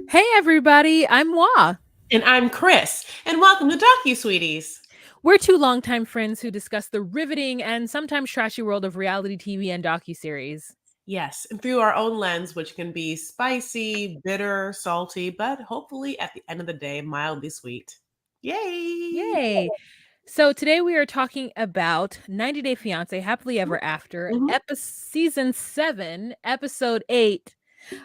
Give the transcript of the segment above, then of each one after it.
Hey everybody, I'm Wa. And I'm Chris, and welcome to Docu Sweeties. We're two longtime friends who discuss the riveting and sometimes trashy world of reality TV and docuseries. Yes, and through our own lens, which can be spicy, bitter, salty, but hopefully at the end of the day, mildly sweet. Yay! Yay! So today we are talking about 90 Day Fiance Happily Ever After, Mhm. season 7, episode 8.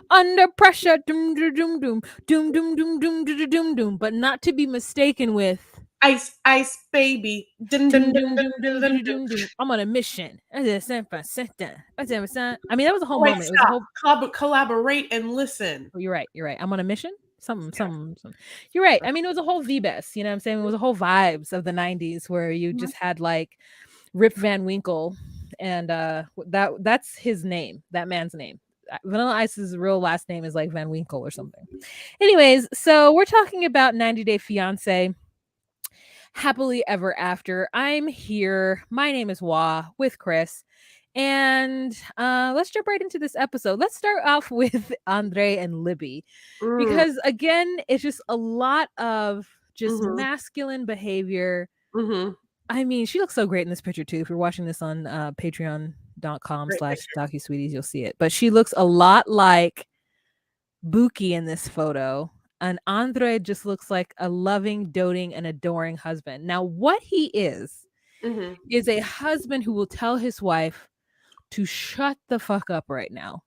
Under pressure, doom doom doom doom doom doom doom doom doom doom doom, but not to be mistaken with Ice, ice, baby. Dun, dun, doom dun, doom dun, doom dun, doom dun, doom dun. doom doom. I'm on a mission. I mean, that was a whole Wait, moment. It was a stop. whole. Collaborate and listen. Oh, you're right. You're right. I'm on a mission. Yeah. Some. You're right. I mean, it was a whole V-best. You know what I'm saying? It was a whole vibes of the '90s where you Mhm. just had like Rip Van Winkle, and that's his name. That man's name. Vanilla Ice's real last name is like Van Winkle or something. Anyways, so we're talking about 90 Day Fiance, Happily Ever After. I'm here. My name is Wa with Chris. And let's jump right into this episode. Let's start off with Andre and Libby Mm, because again, it's just a lot of just mhm, masculine behavior. mhm. I mean, she looks so great in this picture too. If you're watching this on patreon.com Great slash picture. docusweeties, you'll see it. But she looks a lot like Buki in this photo. And Andre just looks like a loving, doting, and adoring husband. Now, what he Mhm. is a husband who will tell his wife to shut the fuck up right now.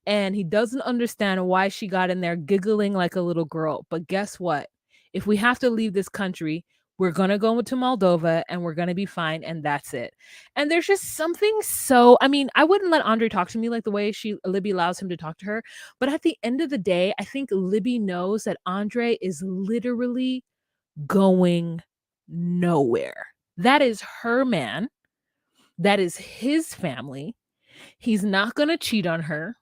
And he doesn't understand why she got in there giggling like a little girl. But guess what? If we have to leave this country, we're going to go to Moldova and we're going to be fine. And that's it. And there's just something so, I mean, I wouldn't let Andre talk to me like the way Libby allows him to talk to her. But at the end of the day, I think Libby knows that Andre is literally going nowhere. That is her man. That is his family. He's not going to cheat on her.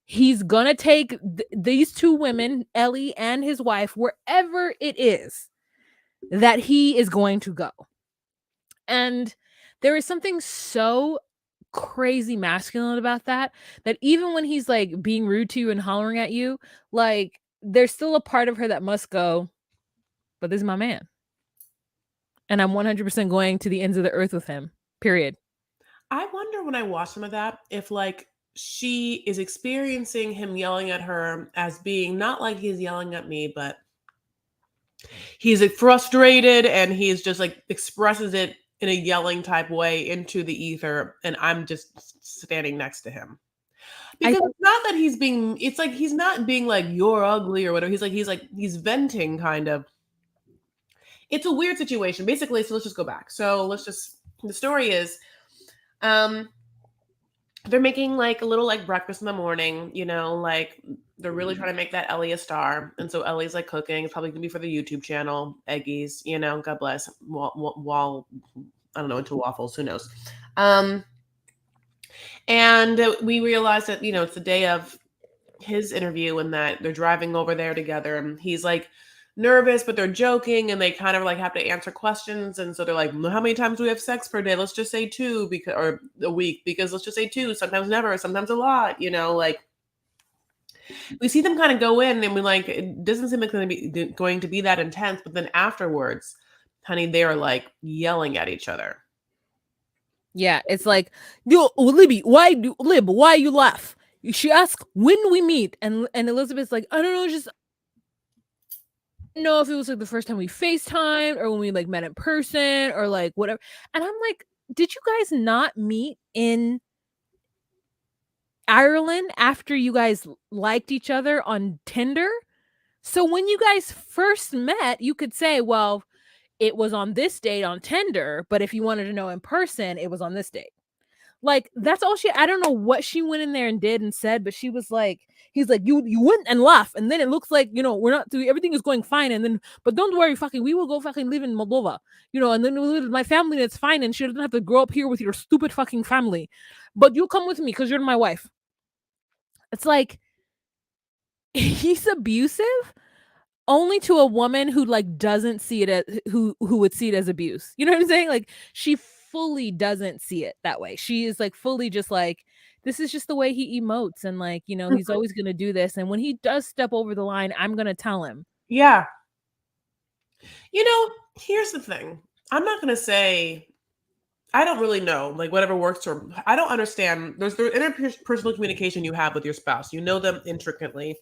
He's gonna take these two women, Ellie and his wife, wherever it is that he is going to go. And there is something so crazy masculine about that even when he's like being rude to you and hollering at you, like there's still a part of her that must go, but this is my man. And I'm 100% going to the ends of the earth with him. Period. I wonder when I watch some of that if like she is experiencing him yelling at her as being not like he's yelling at me, but he's like frustrated and he's just like expresses it in a yelling type way into the ether and I'm just standing next to him. I Because it's not that he's being it's like he's not being like you're ugly or whatever. He's venting kind of. It's a weird situation. Basically, so let's just go back. So let's just the story is um they're making like a little like breakfast in the morning, like they're really trying to make that Ellie a star. And so Ellie's like cooking. It's probably gonna be for the YouTube channel, Eggies, God bless. Wall, I don't know, into waffles, who knows. Um, and we realized that, it's the day of his interview and that they're driving over there together. And he's like nervous, but they're joking and they kind of like have to answer questions. And so they're like, how many times do we have sex per day? Let's just say two because or a week because let's just say two, sometimes never, sometimes a lot, like we see them kind of go in and we like it doesn't seem like going to be that intense, but then afterwards, honey, they are like yelling at each other. Yeah, it's like, yo, Libby, why you laugh? She asked when we meet, and Elizabeth's like, I don't know, just know if it was like the first time we FaceTime or when we like met in person or like whatever. And I'm like, did you guys not meet in Ireland after you guys liked each other on Tinder? So when you guys first met, you could say, well, it was on this date on Tinder, but if you wanted to know in person, it was on this date. Like that's all I don't know what she went in there and did and said, but she was like, he's like, you went and laughed, and then it looks like, we're not doing everything is going fine, and then but don't worry, fucking we will go fucking live in Moldova, and then we'll live with my family that's fine, and she doesn't have to grow up here with your stupid fucking family. But you come with me because you're my wife. It's like he's abusive only to a woman who like doesn't see it as who would see it as abuse. You know what I'm saying? Like she fully doesn't see it that way. She is like fully just like this is just the way he emotes, and like, he's always going to do this, and when he does step over the line, I'm going to tell him. Yeah. Here's the thing. I'm not going to say I don't really know, like whatever works for. I don't understand. There's the interpersonal communication you have with your spouse. You know them intricately.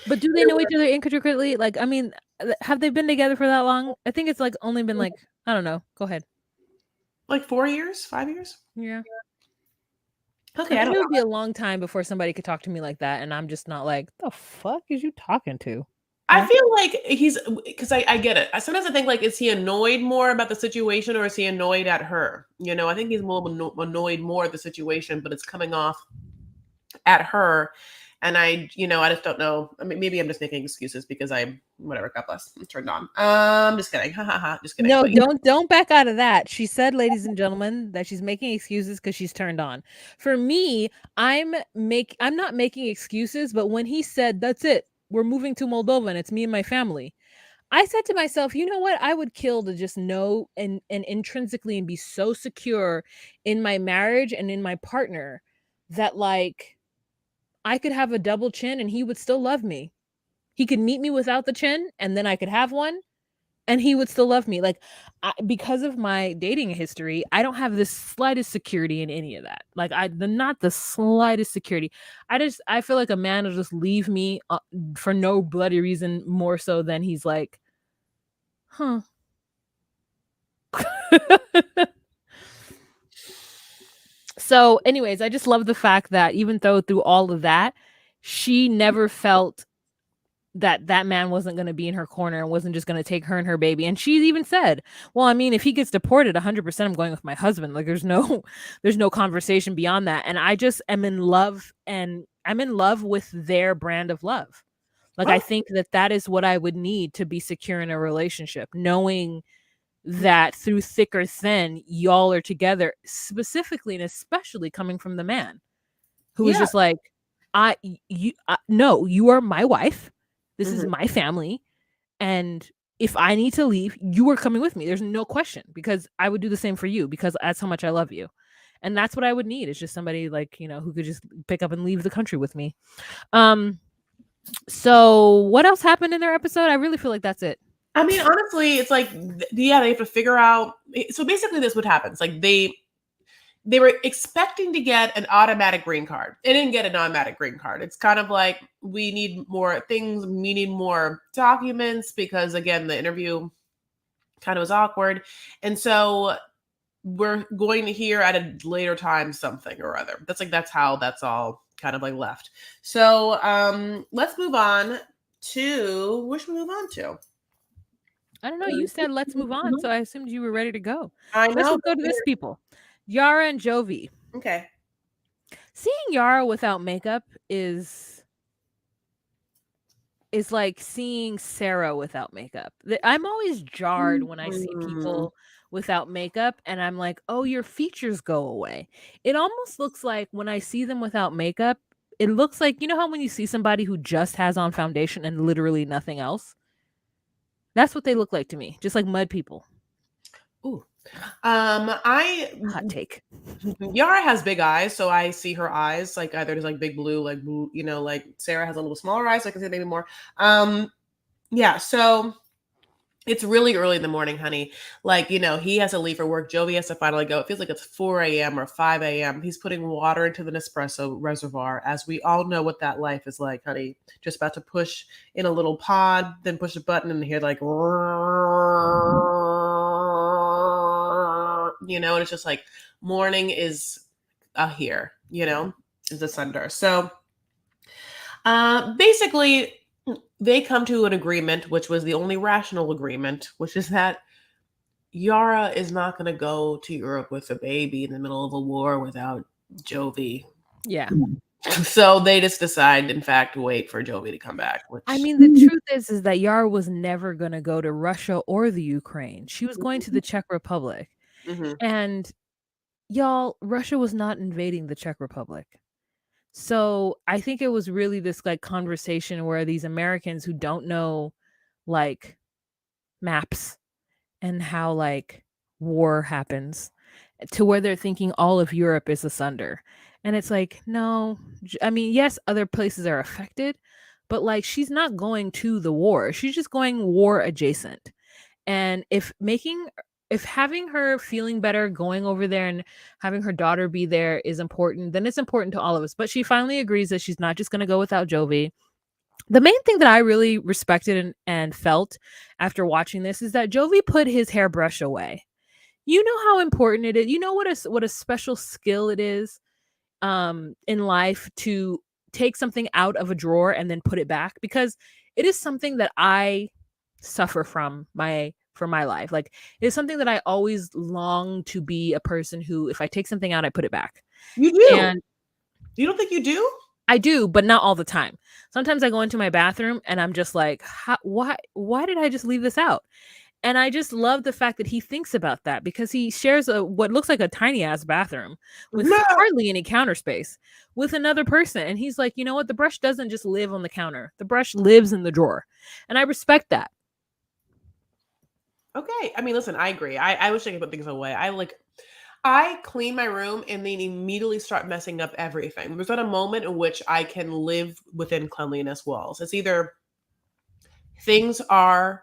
But do they know each other intricately? Like, I mean, have they been together for that long? I think it's like only been like, I don't know. Go ahead. Like 4 years, 5 years. Yeah. Okay, Like, I it don't. would be a long time before somebody could talk to me like that, and I'm just not like, the fuck is you talking to? I Huh? feel like he's because I get it. Sometimes I think like, is he annoyed more about the situation or is he annoyed at her? I think he's more annoyed more at the situation, but it's coming off at her. And I just don't know. I mean, maybe I'm just making excuses because whatever. God bless. I'm turned on. Just kidding. Ha ha ha. Just kidding. No, But don't back out of that. She said, ladies and gentlemen, that she's making excuses because she's turned on. For me, I'm not making excuses, but when he said, that's it, we're moving to Moldova and it's me and my family, I said to myself, you know what? I would kill to just know and intrinsically and be so secure in my marriage and in my partner that like I could have a double chin and he would still love me. He could meet me without the chin and then I could have one and he would still love me. Like, because of my dating history, I don't have the slightest security in any of that. Like, not the slightest security. I feel like a man will just leave me for no bloody reason more so than he's like, huh. So, anyways, I just love the fact that even though through all of that, she never felt that man wasn't going to be in her corner and wasn't just going to take her and her baby. And she even said, well, I mean, if he gets deported 100%, I'm going with my husband. Like, there's no there's no conversation beyond that. And I just am in love, and I'm in love with their brand of love. Like, I well, think that is what I would need to be secure in a relationship, knowing that through thick or thin, y'all are together, specifically and especially coming from the man who was yeah. just like, no, you are my wife. This is Mhm. my family. And if I need to leave, you are coming with me. There's no question, because I would do the same for you, because that's how much I love you. And that's what I would need. It's just somebody like, who could just pick up and leave the country with me. So what else happened in their episode? I really feel like that's it. I mean, honestly, it's like, yeah, they have to figure out. So basically, this what happens. Like they were expecting to get an automatic green card. They didn't get an automatic green card. It's kind of like, we need more things, we need more documents because again, the interview kind of was awkward. And so we're going to hear at a later time something or other. That's how that's all kind of like left. So let's move on to where should we move on to? I don't know. You said let's move on, so I assumed you were ready to go. I Let's know. just go to this people. Yara and Jovi. Okay. Seeing Yara without makeup is like seeing Sarah without makeup. I'm always jarred when I see Mhm. people without makeup and I'm like, "Oh, your features go away." It almost looks like when I see them without makeup, it looks like, you know how when you see somebody who just has on foundation and literally nothing else? That's what they look like to me, just like mud people. Ooh. I Hot take. Yara has big eyes, so I see her eyes like either there's like big blue, like blue, like Sarah has a little smaller eyes, so I can see maybe more. Yeah, so it's really early in the morning, honey. Like, he has to leave for work. Jovi has to finally go. It feels like it's 4 a.m. or 5 a.m. He's putting water into the Nespresso reservoir, as we all know what that life is like, honey. Just about to push in a little pod, then push a button and hear like, and it's just like morning is here, is the thunder. So basically, they come to an agreement, which was the only rational agreement, which is that Yara is not going to go to Europe with a baby in the middle of a war without Jovi. Yeah. So they just decide, in fact, to wait for Jovi to come back. I mean, the truth is that Yara was never going to go to Russia or the Ukraine. She was going to the Czech Republic. Mhm. And y'all, Russia was not invading the Czech Republic. So I think it was really this like conversation where these Americans who don't know like maps and how like war happens, to where they're thinking all of Europe is asunder. And it's like, no, I mean, yes, other places are affected, but like she's not going to the war. She's just going war adjacent. And if having her feeling better going over there and having her daughter be there is important, then it's important to all of us. But she finally agrees that she's not just going to go without Jovi. The main thing that I really respected and felt after watching this is that Jovi put his hairbrush away. You know how important it is. You know what a special skill it is in life to take something out of a drawer and then put it back, because it is something that I suffer from my life. Like, it's something that I always long to be a person who, if I take something out, I put it back. You do. And You don't think you do? I do, but not all the time. Sometimes I go into my bathroom and I'm just like, why did I just leave this out? And I just love the fact that he thinks about that, because he shares what looks like a tiny ass bathroom with No. hardly any counter space with another person. And he's like, you know what? The brush doesn't just live on the counter. The brush lives in the drawer. And I respect that. Okay. I mean, listen, I agree. I wish I could put things away. I clean my room and then immediately start messing up everything. There's not a moment in which I can live within cleanliness walls. It's either things are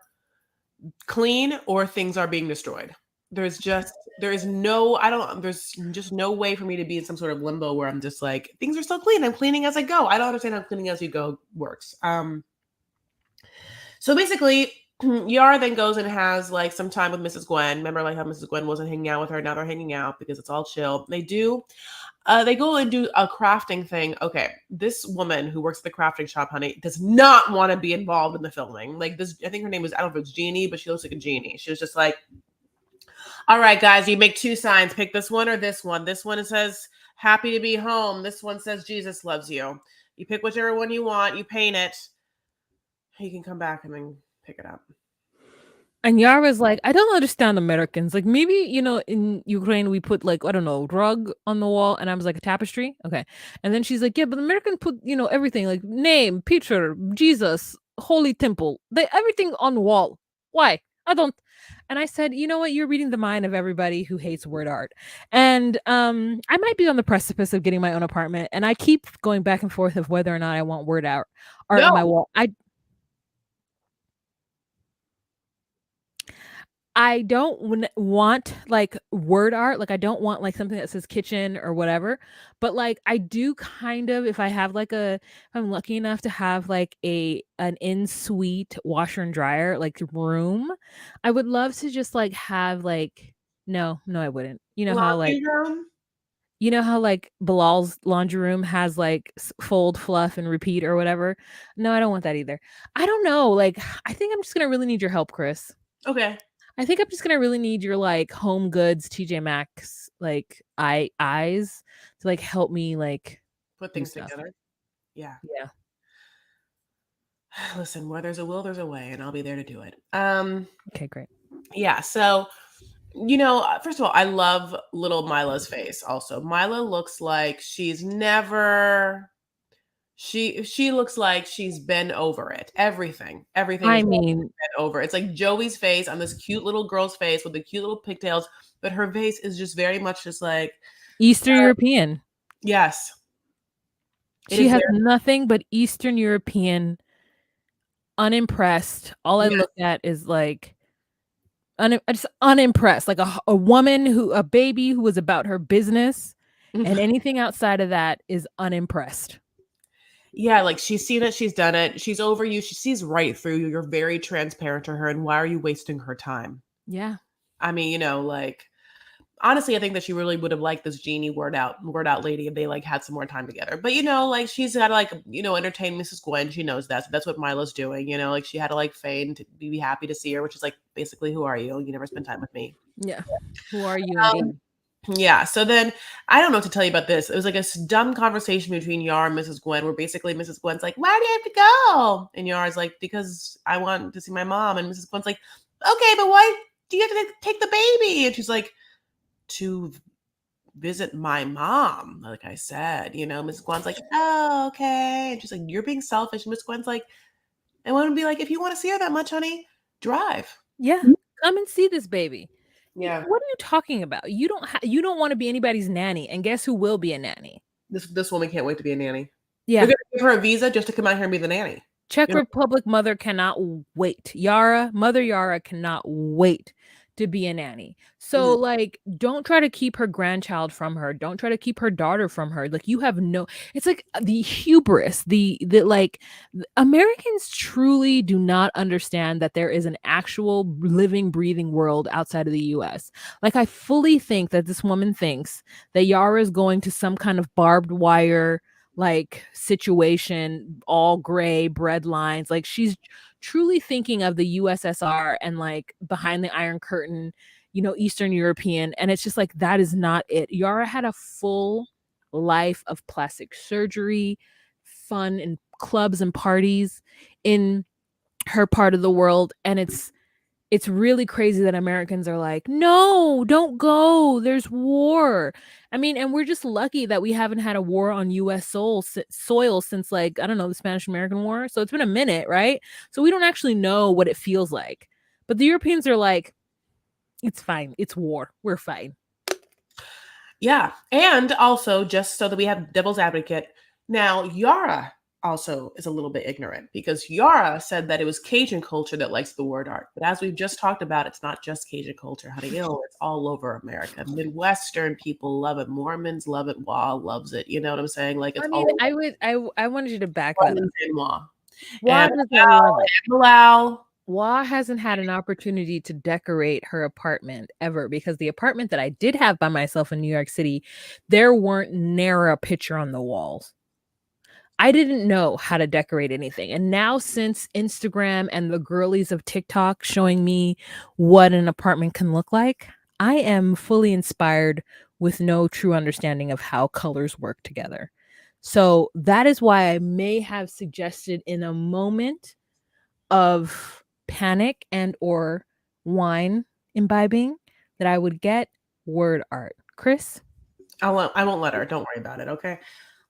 clean or things are being destroyed. There is no I don't there's just no way for me to be in some sort of limbo where I'm just like things are still clean. I'm cleaning as I go. I don't understand how cleaning as you go works. So basically, Yara then goes and has like some time with Mrs. Gwen. Remember, like how Mrs. Gwen wasn't hanging out with her. Now they're hanging out because it's all chill. They go and do a crafting thing. Okay, this woman who works at the crafting shop, honey, does not want to be involved in the filming. Like this, I think her name was, I don't know if it's Jeannie, but she looks like a genie. She was just like, all right, guys, you make two signs. Pick this one or this one. This one says happy to be home. This one says Jesus loves you. You pick whichever one you want. You paint it. You can come back and then pick it up. And Yara's like, I don't understand Americans. Like, maybe, in Ukraine, we put, like, I don't know, rug on the wall. And I was like, a tapestry? Okay. And then she's like, yeah, but Americans put, everything, like name, picture, Jesus, holy temple, everything on the wall. Why? I don't. And I said, you know what? You're reading the mind of everybody who hates word art. And I might be on the precipice of getting my own apartment. And I keep going back and forth of whether or not I want art on my No. wall. I don't want like word art. Like, I don't want like something that says kitchen or whatever. But like, I do kind of, if I have if I'm lucky enough to have like an in suite washer and dryer like room, I would love to just like have like, no, I wouldn't. Laundry room? Bilal's laundry room has like fold, fluff, and repeat or whatever. No, I don't want that either. I don't know. Like, I think I'm just gonna really need your help, Chris. Okay. I think I'm just gonna really need your like home goods, TJ Maxx, like eyes to like help me like Put do things stuff. together. Yeah. Yeah. Listen, where there's a will, there's a way, and I'll be there to do it. Okay, great. Yeah. So, first of all, I love little Mila's face. Also, Mila looks like she's never. She looks like she's been over it. Everything I is mean, been over. It's like Joey's face on this cute little girl's face with the cute little pigtails, but her face is just very much just like Eastern European. yes. It She is has very nothing but Eastern European, unimpressed. All I yes. look at is like just unimpressed. Like a woman a baby who was about her business, and anything outside of that is unimpressed. Yeah, like she's seen it, she's done it. She's over you. She sees right through you. You're very transparent to her. And why are you wasting her time? Yeah. I mean, like honestly, I think that she really would have liked this genie word out lady if they like had some more time together. But like she's got to like, entertain Mrs. Gwen. She knows that. So that's what Mila's doing. Like she had to like feign to be happy to see her, which is like basically, who are you? You never spend time with me. Yeah. Who are you indeed? Yeah. So then I don't know what to tell you about this. It was like a dumb conversation between Yar and Mrs. Gwen, where basically Mrs. Gwen's like, why do you have to go? And Yar's like, because I want to see my mom. And Mrs. Gwen's like, okay, but why do you have to take the baby? And she's like, to visit my mom, like I said, Mrs. Gwen's like, oh, okay. And she's like, you're being selfish. And Miss Gwen's like, I want to be like, if you want to see her that much, honey, drive. Yeah. Come and see this baby. Yeah. What are you talking about? You don't want to be anybody's nanny, and guess who will be a nanny? This woman can't wait to be a nanny. They're Yeah. gonna give her a visa just to come out here and be the nanny. Czech You know? Republic mother cannot wait. Mother Yara cannot wait to be a nanny. So, Mhm. like, don't try to keep her grandchild from her. Don't try to keep her daughter from her. Like, you have no, it's like the hubris, the like, Americans truly do not understand that there is an actual living, breathing world outside of the US. Like, I fully think that this woman thinks that Yara is going to some kind of barbed wire like situation, all gray bread lines. Like, she's truly thinking of the USSR and like behind the Iron Curtain, Eastern European. And it's just like, that is not it. Yara had a full life of plastic surgery, fun and clubs and parties in her part of the world. And it's really crazy that Americans are like, no, don't go. There's war. I mean, and we're just lucky that we haven't had a war on US soil since, like, I don't know, the Spanish American War. So it's been a minute, right? So we don't actually know what it feels like. But the Europeans are like, it's fine. It's war. We're fine. Yeah. And also, just so that we have devil's advocate, now Yara also is a little bit ignorant because Yara said that it was Cajun culture that likes the word art. But as we've just talked about, it's not just Cajun culture, honey. It's all over America. Midwestern people love it. Mormons love it. Wa loves it. You know what I'm saying? Like it's I mean, all I wanted you to back that up. and Wa. Wa And doesn't love it. Bilal. Wa hasn't had an opportunity to decorate her apartment ever because the apartment that I did have by myself in New York City, there weren't near a picture on the walls. I didn't know how to decorate anything. And now, since Instagram and the girlies of TikTok showing me what an apartment can look like, I am fully inspired with no true understanding of how colors work together. So that is why I may have suggested in a moment of panic and or wine imbibing that I would get word art. Chris? I won't let her. Don't worry about it. Okay.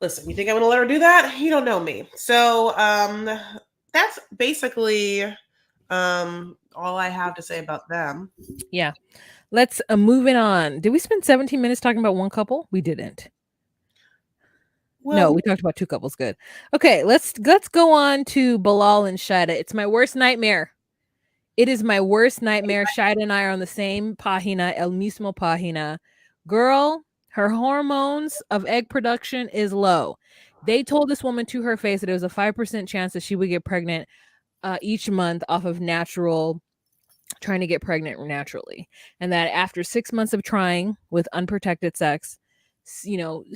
Listen, you think I'm gonna let her do that? You don't know me. So that's basically all I have to say about them. Yeah. Let's move it on. Did we spend 17 minutes talking about one couple? We didn't. No, Well, we talked about two couples. Good. Okay, let's go on to Bilal and Shida. It's my worst nightmare. It is my worst nightmare. Shida and I are on the same pagina, el mismo pagina. Girl, her hormones of egg production is low. They told this woman to her face that it was a 5% chance that she would get pregnant each month off of trying to get pregnant naturally. And that after 6 months of trying with unprotected sex,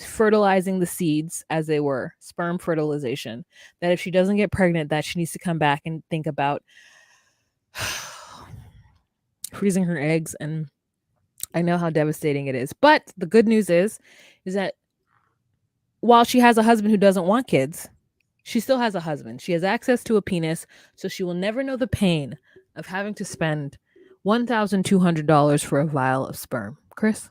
fertilizing the seeds as they were, sperm fertilization, that if she doesn't get pregnant, that she needs to come back and think about freezing her eggs. And I know how devastating it is. But the good news is that while she has a husband who doesn't want kids, she still has a husband. She has access to a penis, so she will never know the pain of having to spend $1,200 for a vial of sperm. Chris?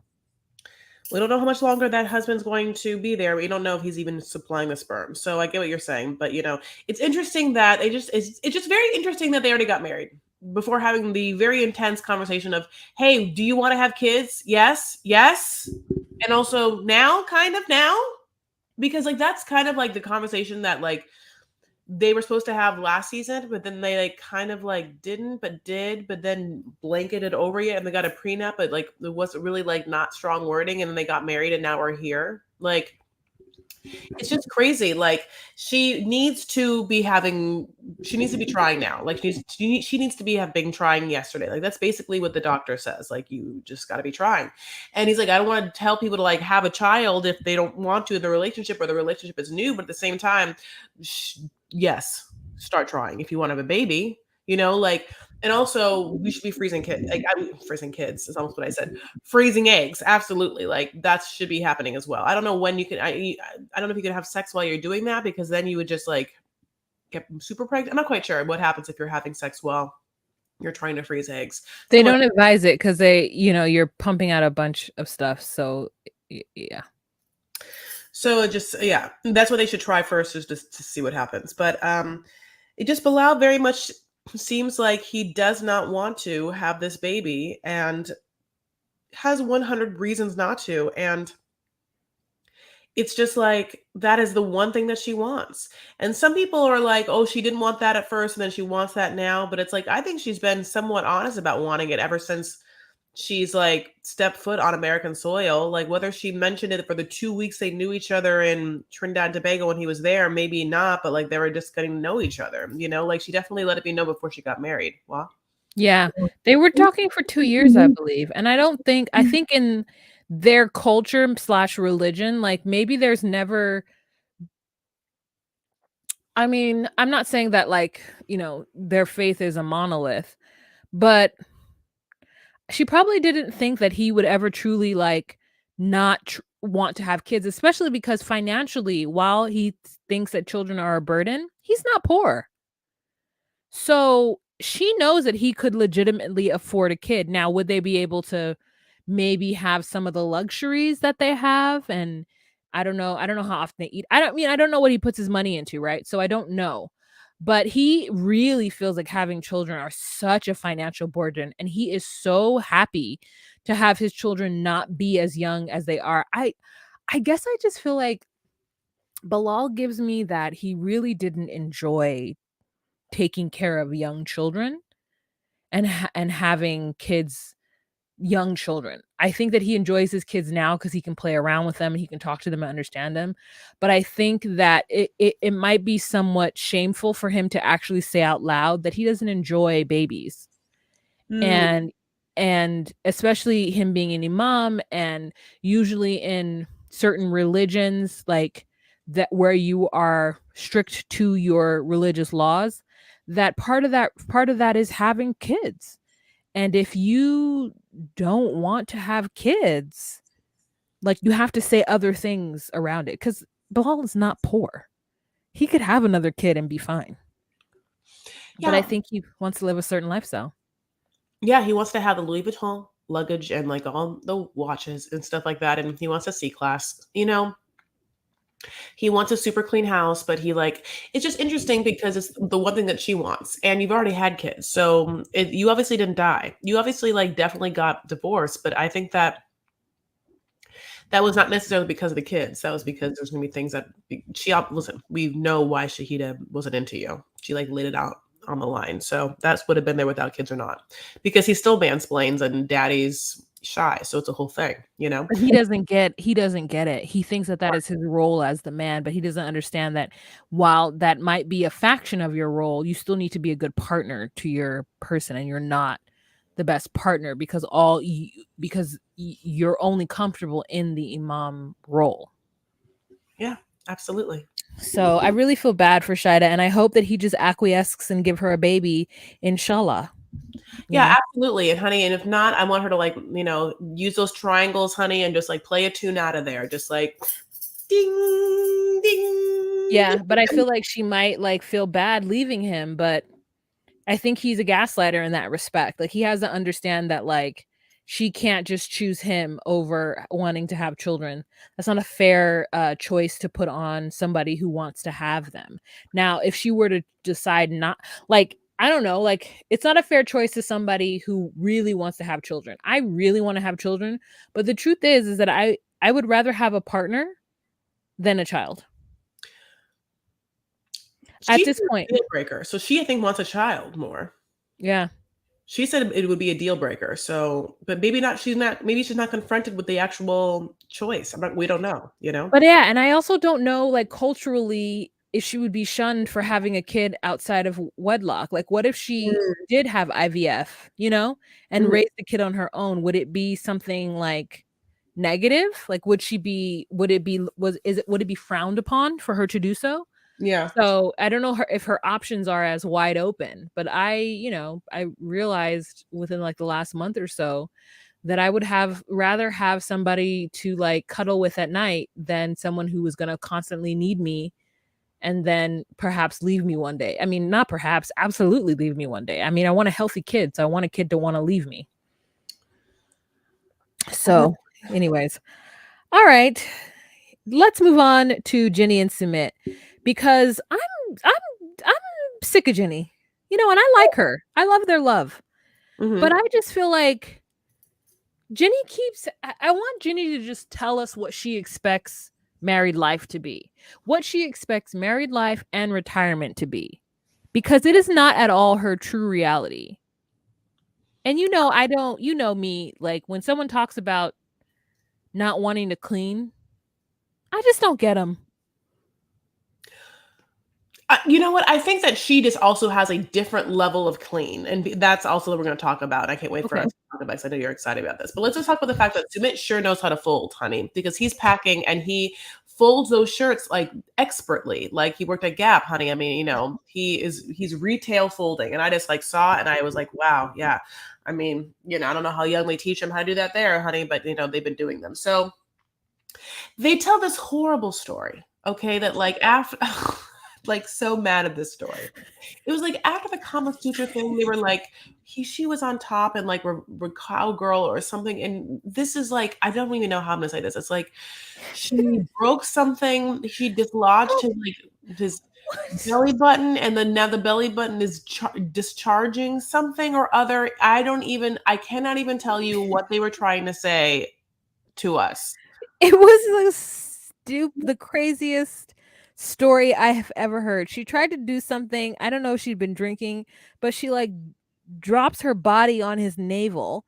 we don't know how much longer that husband's going to be there. We don't know if he's even supplying the sperm. So I get what you're saying, but it's interesting that it's just very interesting that they already got married before having the very intense conversation of, hey, do you want to have kids? Yes, yes. And also now, kind of now, because like that's kind of like the conversation that like they were supposed to have last season, but then they like kind of like didn't, but did, but then blanketed over it and they got a prenup, but like it wasn't really like not strong wording, and then they got married and now we're here. Like it's just crazy. Like she needs to be trying now. Like she needs to be have been trying yesterday. Like that's basically what the doctor says. Like you just got to be trying. And he's like, I don't want to tell people to like have a child if they don't want to in the relationship or the relationship is new, but at the same time, yes, start trying if you want to have a baby. Like, and also we should be freezing kids. Like freezing kids is almost what I said. Freezing eggs, absolutely. Like that should be happening as well. I don't know when you can. I don't know if you can have sex while you're doing that, because then you would just like get super pregnant. I'm not quite sure what happens if you're having sex while you're trying to freeze eggs. They don't advise it because you're pumping out a bunch of stuff. So yeah. So it just, yeah, that's what they should try first, is just to see what happens. But it just, Bilal very much seems like he does not want to have this baby and has 100 reasons not to. And it's just like that is the one thing that she wants. And some people are like, oh, she didn't want that at first and then she wants that now. But it's like, I think she's been somewhat honest about wanting it ever since she's like stepped foot on American soil. Like whether she mentioned it for the 2 weeks they knew each other in Trinidad and Tobago when he was there, maybe not, but like they were just getting to know each other, you know, like she definitely let it be known before she got married. Well, Yeah. They were talking for 2 years, I believe, and I think in their culture/religion, like, maybe there's never I mean, I'm not saying that, like, their faith is a monolith, but she probably didn't think that he would ever truly, like, not want to have kids, especially because financially, while he thinks that children are a burden, he's not poor. So, she knows that he could legitimately afford a kid. Now, would they be able to maybe have some of the luxuries that they have? And I don't know how often they eat. I don't know what he puts his money into, right? So I don't know. But he really feels like having children are such a financial burden, and he is so happy to have his children not be as young as they are. I guess I just feel like Bilal gives me that he really didn't enjoy taking care of young children and having kids, young children. I think that he enjoys his kids now because he can play around with them and he can talk to them and understand them. But I think that it might be somewhat shameful for him to actually say out loud that he doesn't enjoy babies. mm, And especially him being an imam, and usually in certain religions, like, that where you are strict to your religious laws, that part of that is having kids. And if you don't want to have kids, like, you have to say other things around it, because Bilal is not poor. He could have another kid and be fine. But I yeah, think he wants to live a certain lifestyle. yeah, he wants to have the Louis Vuitton luggage and like all the watches and stuff like that. And he wants a C class, you know, he wants a super clean house, but he like it's just interesting because it's the one thing that she wants. And you've already had kids. So you obviously didn't die. You obviously like definitely got divorced, but I think that that was not necessarily because of the kids. That was because there's gonna be things that listen. We know why Shahida wasn't into you. She like laid it out on the line. So that's would have been there without kids or not, because he still mansplains and daddy's shy. So it's a whole thing, you know. But he doesn't get it. He thinks that that is his role as the man, but he doesn't understand that while that might be a faction of your role, you still need to be a good partner to your person, and you're not the best partner because you're only comfortable in the imam role. Yeah, absolutely. So I really feel bad for Shida, and I hope that he just acquiesces and give her a baby, inshallah. You Yeah, know? absolutely. And honey, and if not, I want her to like, you know, use those triangles, honey, and just like play a tune out of there. Just like ding, ding, Yeah, but I ding. feel like she might like feel bad leaving him, but I think he's a gaslighter in that respect. Like, he has to understand that, like, she can't just choose him over wanting to have children. That's not a fair choice to put on somebody who wants to have them. Now, if she were to decide not, like, I don't know, like, it's not a fair choice to somebody who really wants to have children. I really want to have children, but the truth is that I would rather have a partner than a child at She's this a point. deal breaker. So she, I think, wants a child more. Yeah. She said it would be a deal breaker. So, but maybe not. She's not. Maybe she's not confronted with the actual choice. I'm not, we don't know. You know. But yeah, and I also don't know, like, culturally, if she would be shunned for having a kid outside of wedlock. Like, what if she Mm, did have IVF, and mhm. raised the kid on her own? Would it be something like negative? Like, would it be frowned upon for her to do so? Yeah. So I don't know if her options are as wide open, but I realized within like the last month or so that I would have rather have somebody to like cuddle with at night than someone who was going to constantly need me and then perhaps leave me one day. I mean, not perhaps, absolutely leave me one day. I mean, I want a healthy kid, so I want a kid to want to leave me. So, anyways, all right, let's move on to Jenny and Sumit because I'm sick of Jenny. And I like her. I love their love. But Hmm. I just feel like Jenny keeps I want Jenny to just tell us what she expects married life to be, what she expects married life and retirement to be, because it is not at all her true reality. And I don't, me, like when someone talks about not wanting to clean, I just don't get them. You know what? I think that she just also has a different level of clean, and that's also what we're going to talk about. I can't wait for Okay. us to talk about because I know you're excited about this. But let's just talk about the fact that Sumit sure knows how to fold, honey, because he's packing and he folds those shirts like expertly, like he worked at Gap, honey. I mean, he's retail folding, and I just like saw it and I was like, wow, yeah. I mean, I don't know how young they teach them how to do that there, honey, but they've been doing them. So they tell this horrible story, okay, that like after like so mad at this story. It was like after the Kama Sutra thing, they were like, she was on top and like we're cowgirl or something. And this is like, I don't even know how I'm gonna say this. It's like she broke something, she dislodged his What? belly button, and then now the belly button is discharging something or other. I cannot even tell you what they were trying to say to us. It was like the craziest story I have ever heard. She tried to do something. I don't know if she'd been drinking, but she like drops her body on his navel.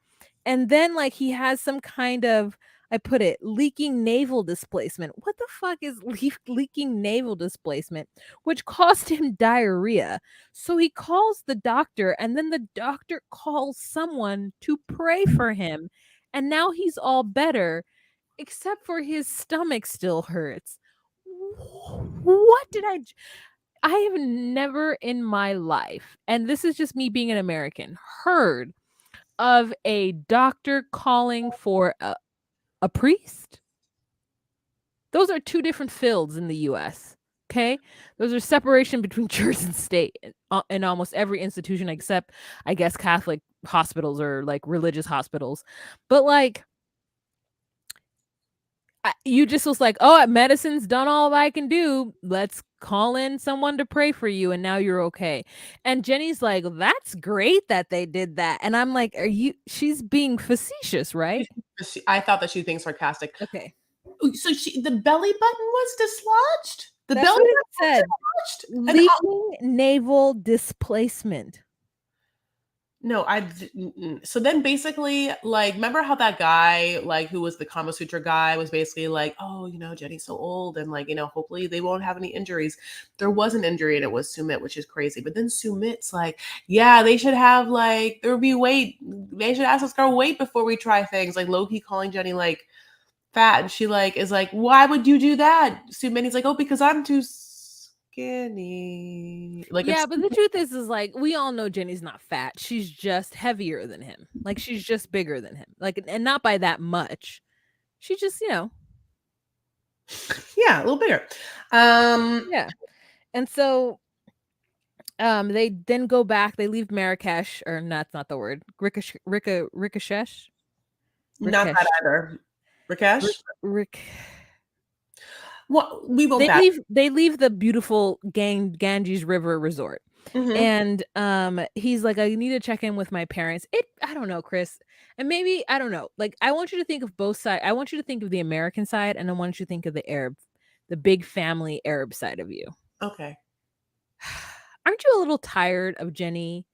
And then like he has some kind of, I put it, leaking navel displacement. What the fuck is leaking navel displacement? Which caused him diarrhea. So he calls the doctor, and then the doctor calls someone to pray for him. And now he's all better, except for his stomach still hurts. What did I have never in my life, and this is just me being an American, heard of a doctor calling for a priest. Those are two different fields in the US. Okay? Those are separation between church and state in almost every institution except, I guess, Catholic hospitals or like religious hospitals. But like, you just was like, oh, medicine's done all I can do. Let's call in someone to pray for you, and now you're okay. And Jenny's like, that's great that they did that. And I'm like, she's being facetious, right? I thought that she was being sarcastic. Okay. So the belly button was dislodged? The That's belly what it button said. was dislodged? Leaking naval displacement. No, so then basically, like, remember how that guy, like, who was the Kama Sutra guy, was basically like, oh, Jenny's so old, and like, hopefully they won't have any injuries. There was an injury, and it was Sumit, which is crazy. But then Sumit's like, yeah, they should have like there would be weight. They should ask us our weight before we try things. Like low-key calling Jenny like fat, and she like is like, why would you do that? Sumit's like, oh, because I'm too skinny. Like Yeah, it's but the truth is like we all know Jenny's not fat. She's just heavier than him. Like she's just bigger than him. Like, and not by that much. She just, yeah, a little bigger. Yeah. And so they then go back, they leave Marrakesh, or that's not the word. Ricochet. Not that either. Rakesh? Rick. Well, we won't back. They leave the beautiful Ganges River resort. Mhm. And he's like, I need to check in with my parents. I don't know, Chris. And maybe I don't know. Like, I want you to think of both sides. I want you to think of the American side, and I want you to think of the big family Arab side of you. Okay. Aren't you a little tired of Jenny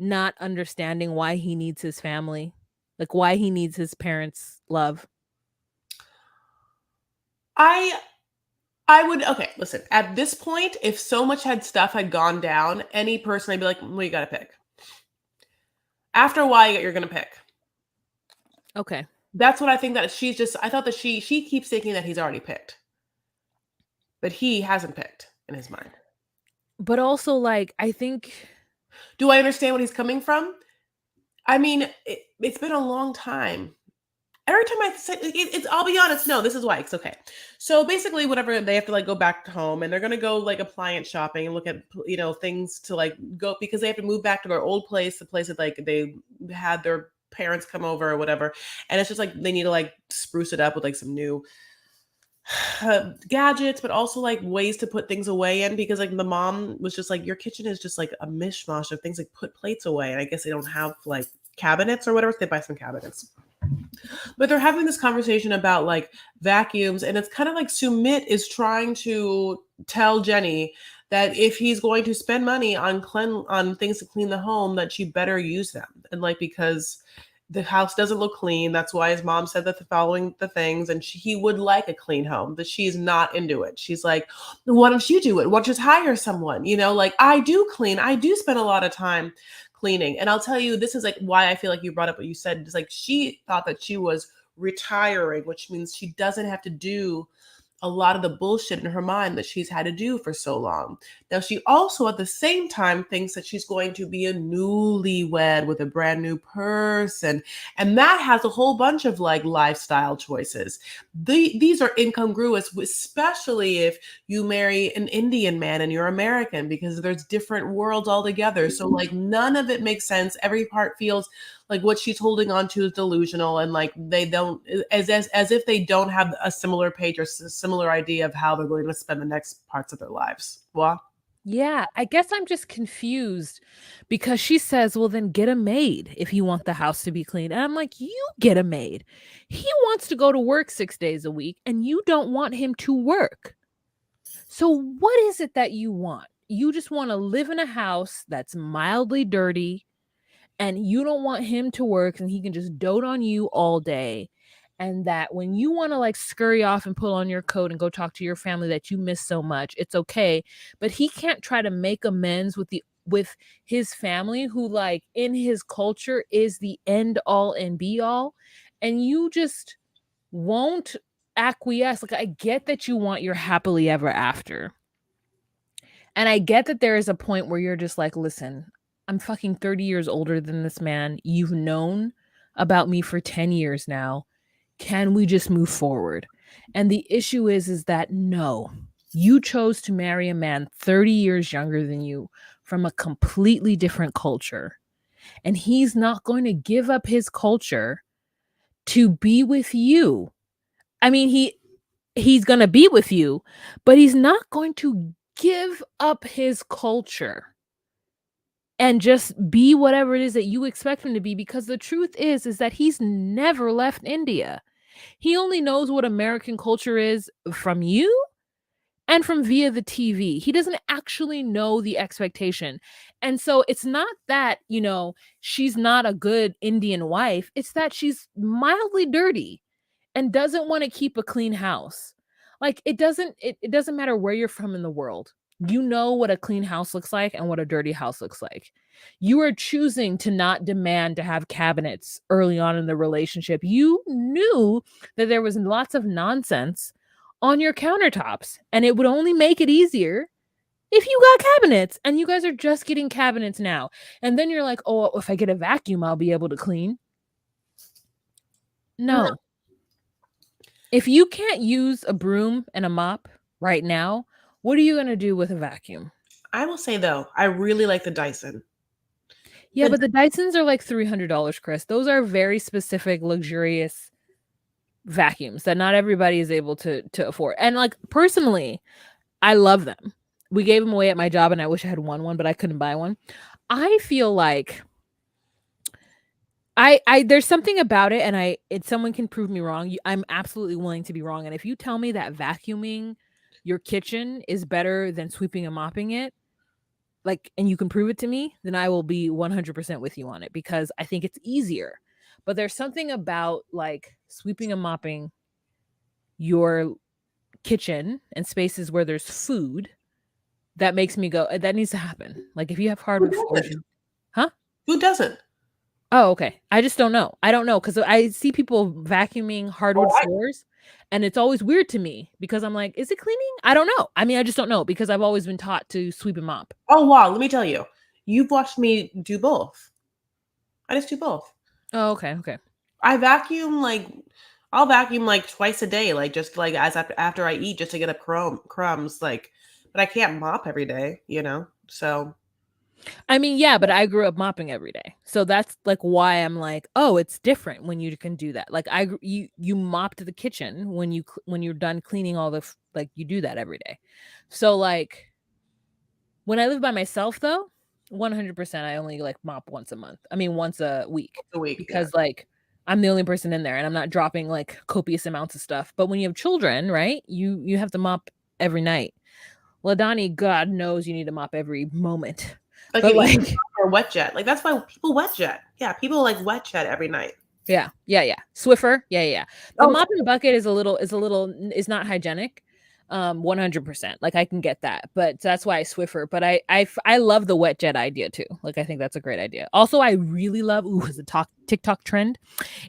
not understanding why he needs his family? Like why he needs his parents' love? I would okay, listen. At this point, if so much stuff had gone down, any person I'd be like, well, you gotta pick. After a while, you're gonna pick. Okay. That's what I think that I thought that she keeps thinking that he's already picked. But he hasn't picked in his mind. But also, like, I think. Do I understand what he's coming from? I mean, it's been a long time. Every time I say it's, I'll be honest. No, this is why it's okay. So basically, whatever they have to like go back home, and they're gonna go like appliance shopping and look at things to like go because they have to move back to their old place, the place that like they had their parents come over or whatever, and it's just like they need to like spruce it up with like some new gadgets, but also like ways to put things away in because like the mom was just like, your kitchen is just like a mishmash of things like put plates away, and I guess they don't have like cabinets or whatever. So they buy some cabinets. But they're having this conversation about like vacuums, and it's kind of like Sumit is trying to tell Jenny that if he's going to spend money on things to clean the home, that she better use them. And like because the house doesn't look clean, that's why his mom said that the following the things, and he would like a clean home, but she's not into it. She's like, why don't you do it? Why don't you just hire someone? You know, like I do clean, I do spend a lot of time cleaning. And I'll tell you, this is like why I feel like you brought up what you said. It's like she thought that she was retiring, which means she doesn't have to do a lot of the bullshit in her mind that she's had to do for so long. Now, she also at the same time thinks that she's going to be a newlywed with a brand new person. And that has a whole bunch of like lifestyle choices. These are incongruous, especially if you marry an Indian man and you're American, because there's different worlds altogether. So, like, none of it makes sense. Every part feels like what she's holding on to is delusional, and like they don't, as if they don't have a similar page or similar idea of how they're going to spend the next parts of their lives. Well, Yeah, I guess I'm just confused because she says, well, then get a maid if you want the house to be clean. And I'm like, you get a maid. He wants to go to work 6 days a week and you don't want him to work. So, what is it that you want? You just want to live in a house that's mildly dirty and you don't want him to work and he can just dote on you all day. And that when you want to like scurry off and put on your coat and go talk to your family that you miss so much, it's okay. But he can't try to make amends with his family, who like in his culture is the end all and be all. And you just won't acquiesce. Like, I get that you want your happily ever after. And I get that there is a point where you're just like, listen, I'm fucking 30 years older than this man. You've known about me for 10 years now. Can we just move forward? And the issue is that no, you chose to marry a man 30 years younger than you from a completely different culture. And he's not going to give up his culture to be with you. I mean, he's going to be with you, but he's not going to give up his culture and just be whatever it is that you expect him to be, because the truth is that he's never left India. He only knows what American culture is from you and from via the TV. He doesn't actually know the expectation. And so it's not that, she's not a good Indian wife. It's that she's mildly dirty and doesn't want to keep a clean house. Like, it doesn't matter where you're from in the world. You know what a clean house looks like and what a dirty house looks like. You are choosing to not demand to have cabinets early on in the relationship. You knew that there was lots of nonsense on your countertops, and it would only make it easier if you got cabinets, and you guys are just getting cabinets now. And then you're like, oh, if I get a vacuum, I'll be able to clean. No. If you can't use a broom and a mop right now, what are you going to do with a vacuum? I will say though, I really like the Dyson. Yeah, but the Dysons are like $300, Chris. Those are very specific, luxurious vacuums that not everybody is able to afford. And like, personally, I love them. We gave them away at my job and I wish I had won one, but I couldn't buy one. I feel like I there's something about it, and someone can prove me wrong. I'm absolutely willing to be wrong. And if you tell me that vacuuming your kitchen is better than sweeping and mopping it, like, and you can prove it to me, then I will be 100% with you on it, because I think it's easier. But there's something about like sweeping and mopping your kitchen and spaces where there's food that makes me go, that needs to happen. Like, if you have hardwood floors, huh? Who doesn't? Oh, okay. I just don't know. I don't know, because I see people vacuuming hardwood floors, and it's always weird to me because I'm like, is it cleaning? I don't know. I mean, I just don't know, because I've always been taught to sweep and mop. Oh wow, let me tell you, you've watched me do both. I just do both. Oh, okay, okay. I vacuum like I'll vacuum like twice a day, like just like as after I eat, just to get up crumbs. Like, but I can't mop every day, you know. So I mean, yeah, but I grew up mopping every day, so that's like why I'm like, oh, it's different when you can do that. Like, you mopped the kitchen when you're done cleaning all the like, you do that every day. So like, when I live by myself though, 100% I only like mop once a month. I mean, once a week, a week, yeah. because like I'm the only person in there and I'm not dropping like copious amounts of stuff. But when you have children, right? You have to mop every night. LaDani, God knows you need to mop every moment. Like But an easy like or wet jet. Like that's why people wet jet. Yeah, people like wet jet every night. yeah. Swiffer. Yeah. The Oh, mopping bucket is not hygienic. 100%. Like I can get that. But that's why I Swiffer. But I love the wet jet idea too. Like I think that's a great idea. Also, I really love is a TikTok trend.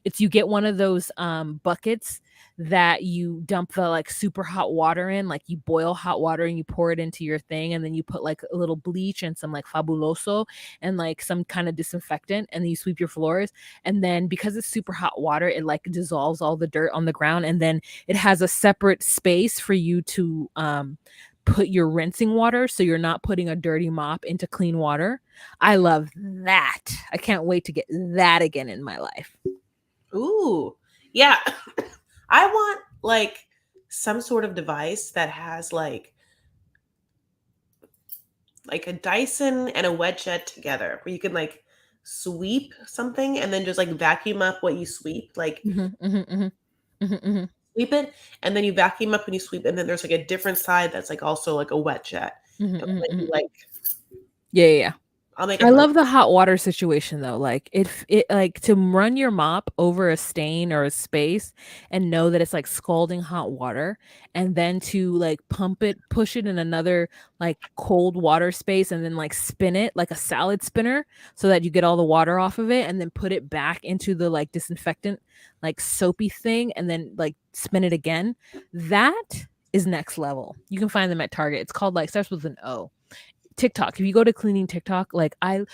It's you get one of those buckets that you dump the like super hot water in, like you boil hot water and you pour it into your thing, and then you put like a little bleach and some like fabuloso and like some kind of disinfectant, and then you sweep your floors. And then because it's super hot water, it like dissolves all the dirt on the ground, and then it has a separate space for you to put your rinsing water, so you're not putting a dirty mop into clean water. I love that. I can't wait to get that again in my life. ooh, yeah. I want like some sort of device that has like a Dyson and a wet jet together, where you can like sweep something and then just like vacuum up what you sweep. Like Mhm, mhm, mhm. Mhm, mhm. sweep it and then you vacuum up when you sweep, and then there's like a different side that's like also like a wet jet. Mhm, And mhm, then you mhm. like Yeah. I'll make I a love the hot water situation though. Like it like to run your mop over a stain or a space and know that it's like scalding hot water, and then to like pump it, push it in another like cold water space, and then like spin it like a salad spinner so that you get all the water off of it, and then put it back into the like disinfectant like soapy thing, and then like spin it again. That is next level. You can find them at Target. It's called like starts with an O. TikTok. If you go to cleaning TikTok, and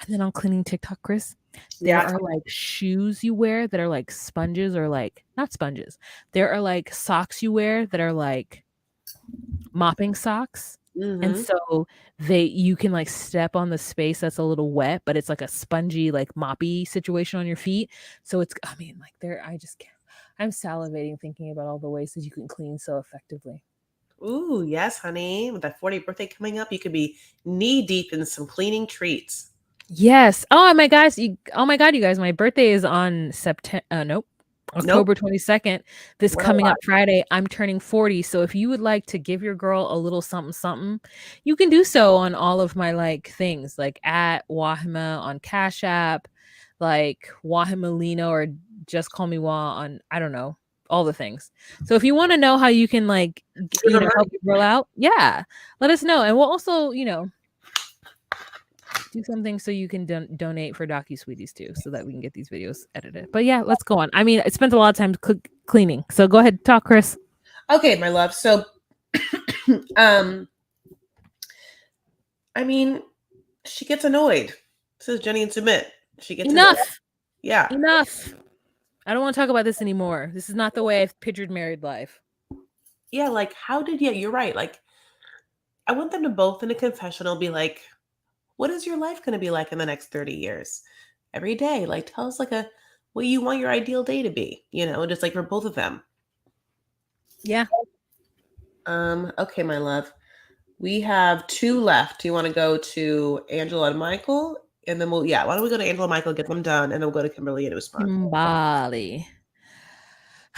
then on cleaning TikTok, Chris, there yeah. are like shoes you wear that are like sponges, or like not sponges. There are like socks you wear that are like mopping socks. And Mm-hmm. so you can like step on the space that's a little wet, but it's like a spongy, like moppy situation on your feet. So I mean, like I just can't. I'm salivating thinking about all the ways that you can clean so effectively. Ooh, yes, honey. With that 40th birthday coming up, you could be knee deep in some cleaning treats. Yes. Oh my god, you guys, my birthday is on September nope. Nope. October 22nd. This What a coming up lot. Friday, I'm turning 40. So if you would like to give your girl a little something something, you can do so on all of my like things, like at Wahima on Cash App, like Wahimalino, or just call me Wah on I don't know, all the things. So if you want to know how you can like Sugar help money. your girl out, yeah, let us know. And we'll also, do something so you can donate for Docu Sweeties too, so that we can get these videos edited. But yeah, let's go on. I mean, I spent a lot of time cleaning, so go ahead, talk, Chris. Okay, my love. So, um, I mean, she gets annoyed. This is Jenny and Submit. She gets annoyed. Enough, Yeah. enough. I don't want to talk about this anymore. This is not the way I've pictured married life. Yeah, like yeah, you're right. Like I want them to both in a confessional be like, what is your life going to be like in the next 30 years? Every day, like tell us like a what you want your ideal day to be, just like for both of them. Yeah. Okay, my love. We have two left. Do you want to go to Angela and Michael? And then why don't we go to Angela and Michael, get them done, and then we'll go to Kimberly and Usman. Kimbali.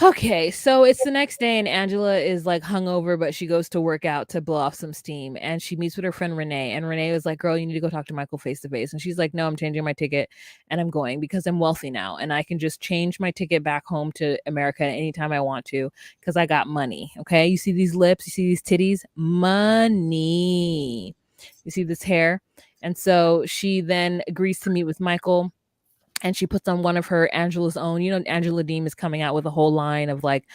Okay, so it's the next day and Angela is like hungover, but she goes to work out to blow off some steam, and she meets with her friend Renee. And Renee was like, "Girl, you need to go talk to Michael face to face." And she's like, "No, I'm changing my ticket and I'm going because I'm wealthy now and I can just change my ticket back home to America anytime I want to because I got money." Okay, you see these lips, you see these titties, money. You see this hair. And so she then agrees to meet with Michael, and she puts on one of her Angela's own. Angela Deem is coming out with a whole line of like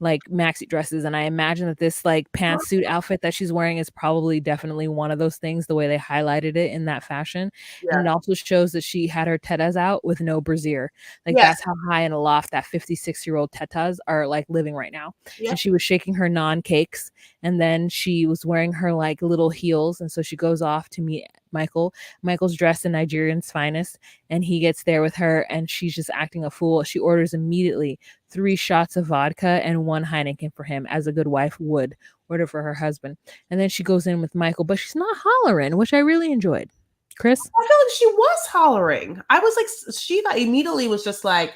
maxi dresses, and I imagine that this like pantsuit outfit that she's wearing is probably definitely one of those things, the way they highlighted it in that fashion. And Yeah. it also shows that she had her tetas out with no brassiere. Like Yes. that's how high in a loft that 56-year-old tetas are like living right now. Yep. And she was shaking her non-cakes, and then she was wearing her like little heels, and so she goes off to meet Michael. Michael's dressed in Nigerian's finest, and he gets there with her, and she's just acting a fool. She orders immediately 3 shots of vodka and 1 Heineken for him, as a good wife would order for her husband. And then she goes in with Michael, but she's not hollering, which I really enjoyed. Chris? I feel like she was hollering. I was like, Shiva immediately was just like,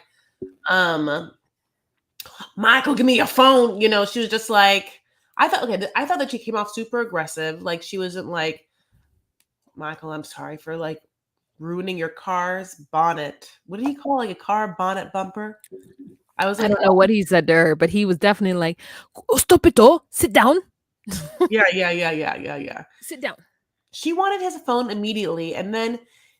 Um, Michael, give me your phone. You know, she was just like, I thought, okay, I thought that she came off super aggressive. Like, she wasn't like, Michael, I'm sorry for like ruining your car's bonnet. What did he call like a car bonnet bumper? I was I like, don't know what he said to her, but he was definitely like, "Oh, stop it, oh, sit down, yeah, yeah, yeah, yeah, yeah, yeah. sit down." She wanted his phone immediately, and then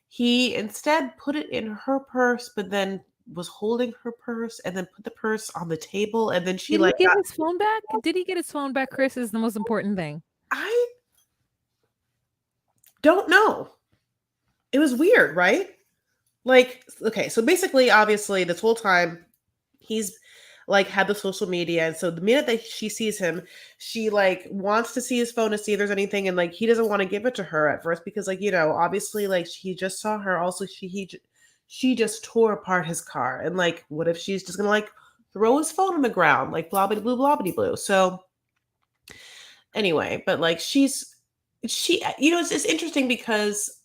he instead put it in her purse, but then was holding her purse and then put the purse on the table, and then she Did he like get got his phone back? Did he get his phone back, Chris, is the most important thing. I don't know. It was weird, right? Like, okay, so basically, obviously, this whole time he's like had the social media, and so the minute that she sees him, she like wants to see his phone to see if there's anything, and like he doesn't want to give it to her at first because like obviously like he just saw her. Also, she just tore apart his car, and like what if she's just gonna like throw his phone on the ground like blobbity blue blobbity blue? So anyway, but like she it's interesting because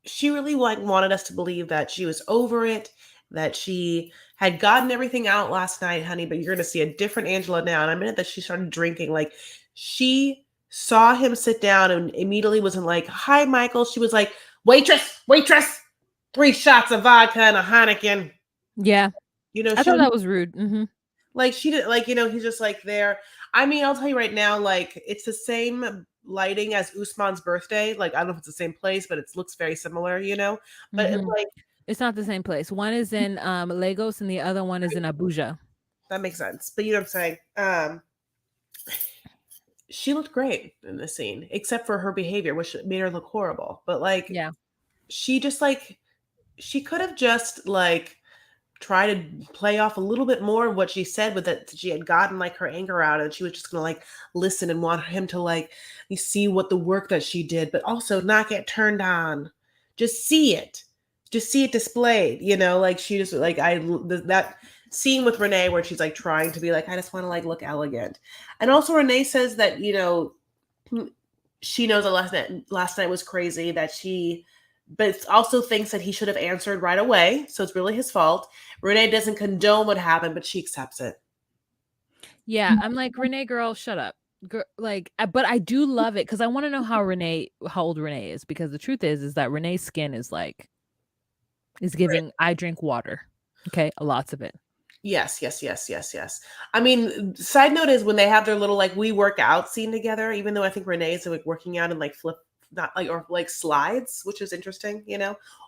she really like wanted us to believe that she was over it, that she had gotten everything out last night, honey, but you're gonna see a different Angela now. And I minute that she started drinking, like she saw him sit down and immediately wasn't like, hi, Michael. She was like, waitress, waitress, 3 shots of vodka and a Heineken. Yeah, I She thought was that was rude. like, she did like, he's just like there. I mean, I'll tell you right now, like, it's the same lighting as Usman's birthday. Like, I don't know if it's the same place, but it looks very similar. But Mhm. like, It's not the same place. One is in Lagos and the other one is in Abuja. that makes sense. But you know what I'm saying? She looked great in this scene, except for her behavior, which made her look horrible. But like, Yeah. she just like she could have just like try to play off a little bit more of what she said with that she had gotten like her anger out and she was just gonna like listen and want him to like see what the work that she did, but also not get turned on. Just see it. Just see it displayed, like she just like that scene with Renee where she's like trying to be like, I just want to like look elegant. And also Renee says that, she knows that last night was crazy, that she but also thinks that he should have answered right away. So it's really his fault. Renee doesn't condone what happened, but she accepts it. Yeah, I'm like, "Renee, girl, shut up." Like, but I do love it because I want to know how old Renee is, because the truth is that Renee's skin is like is Right. giving I drink water. Okay, lots of it. Yes, yes, yes, yes, yes. I mean, side note is when they have their little like we work out scene together, even though I think Renee is like working out and like flip not like or like slides, which is interesting.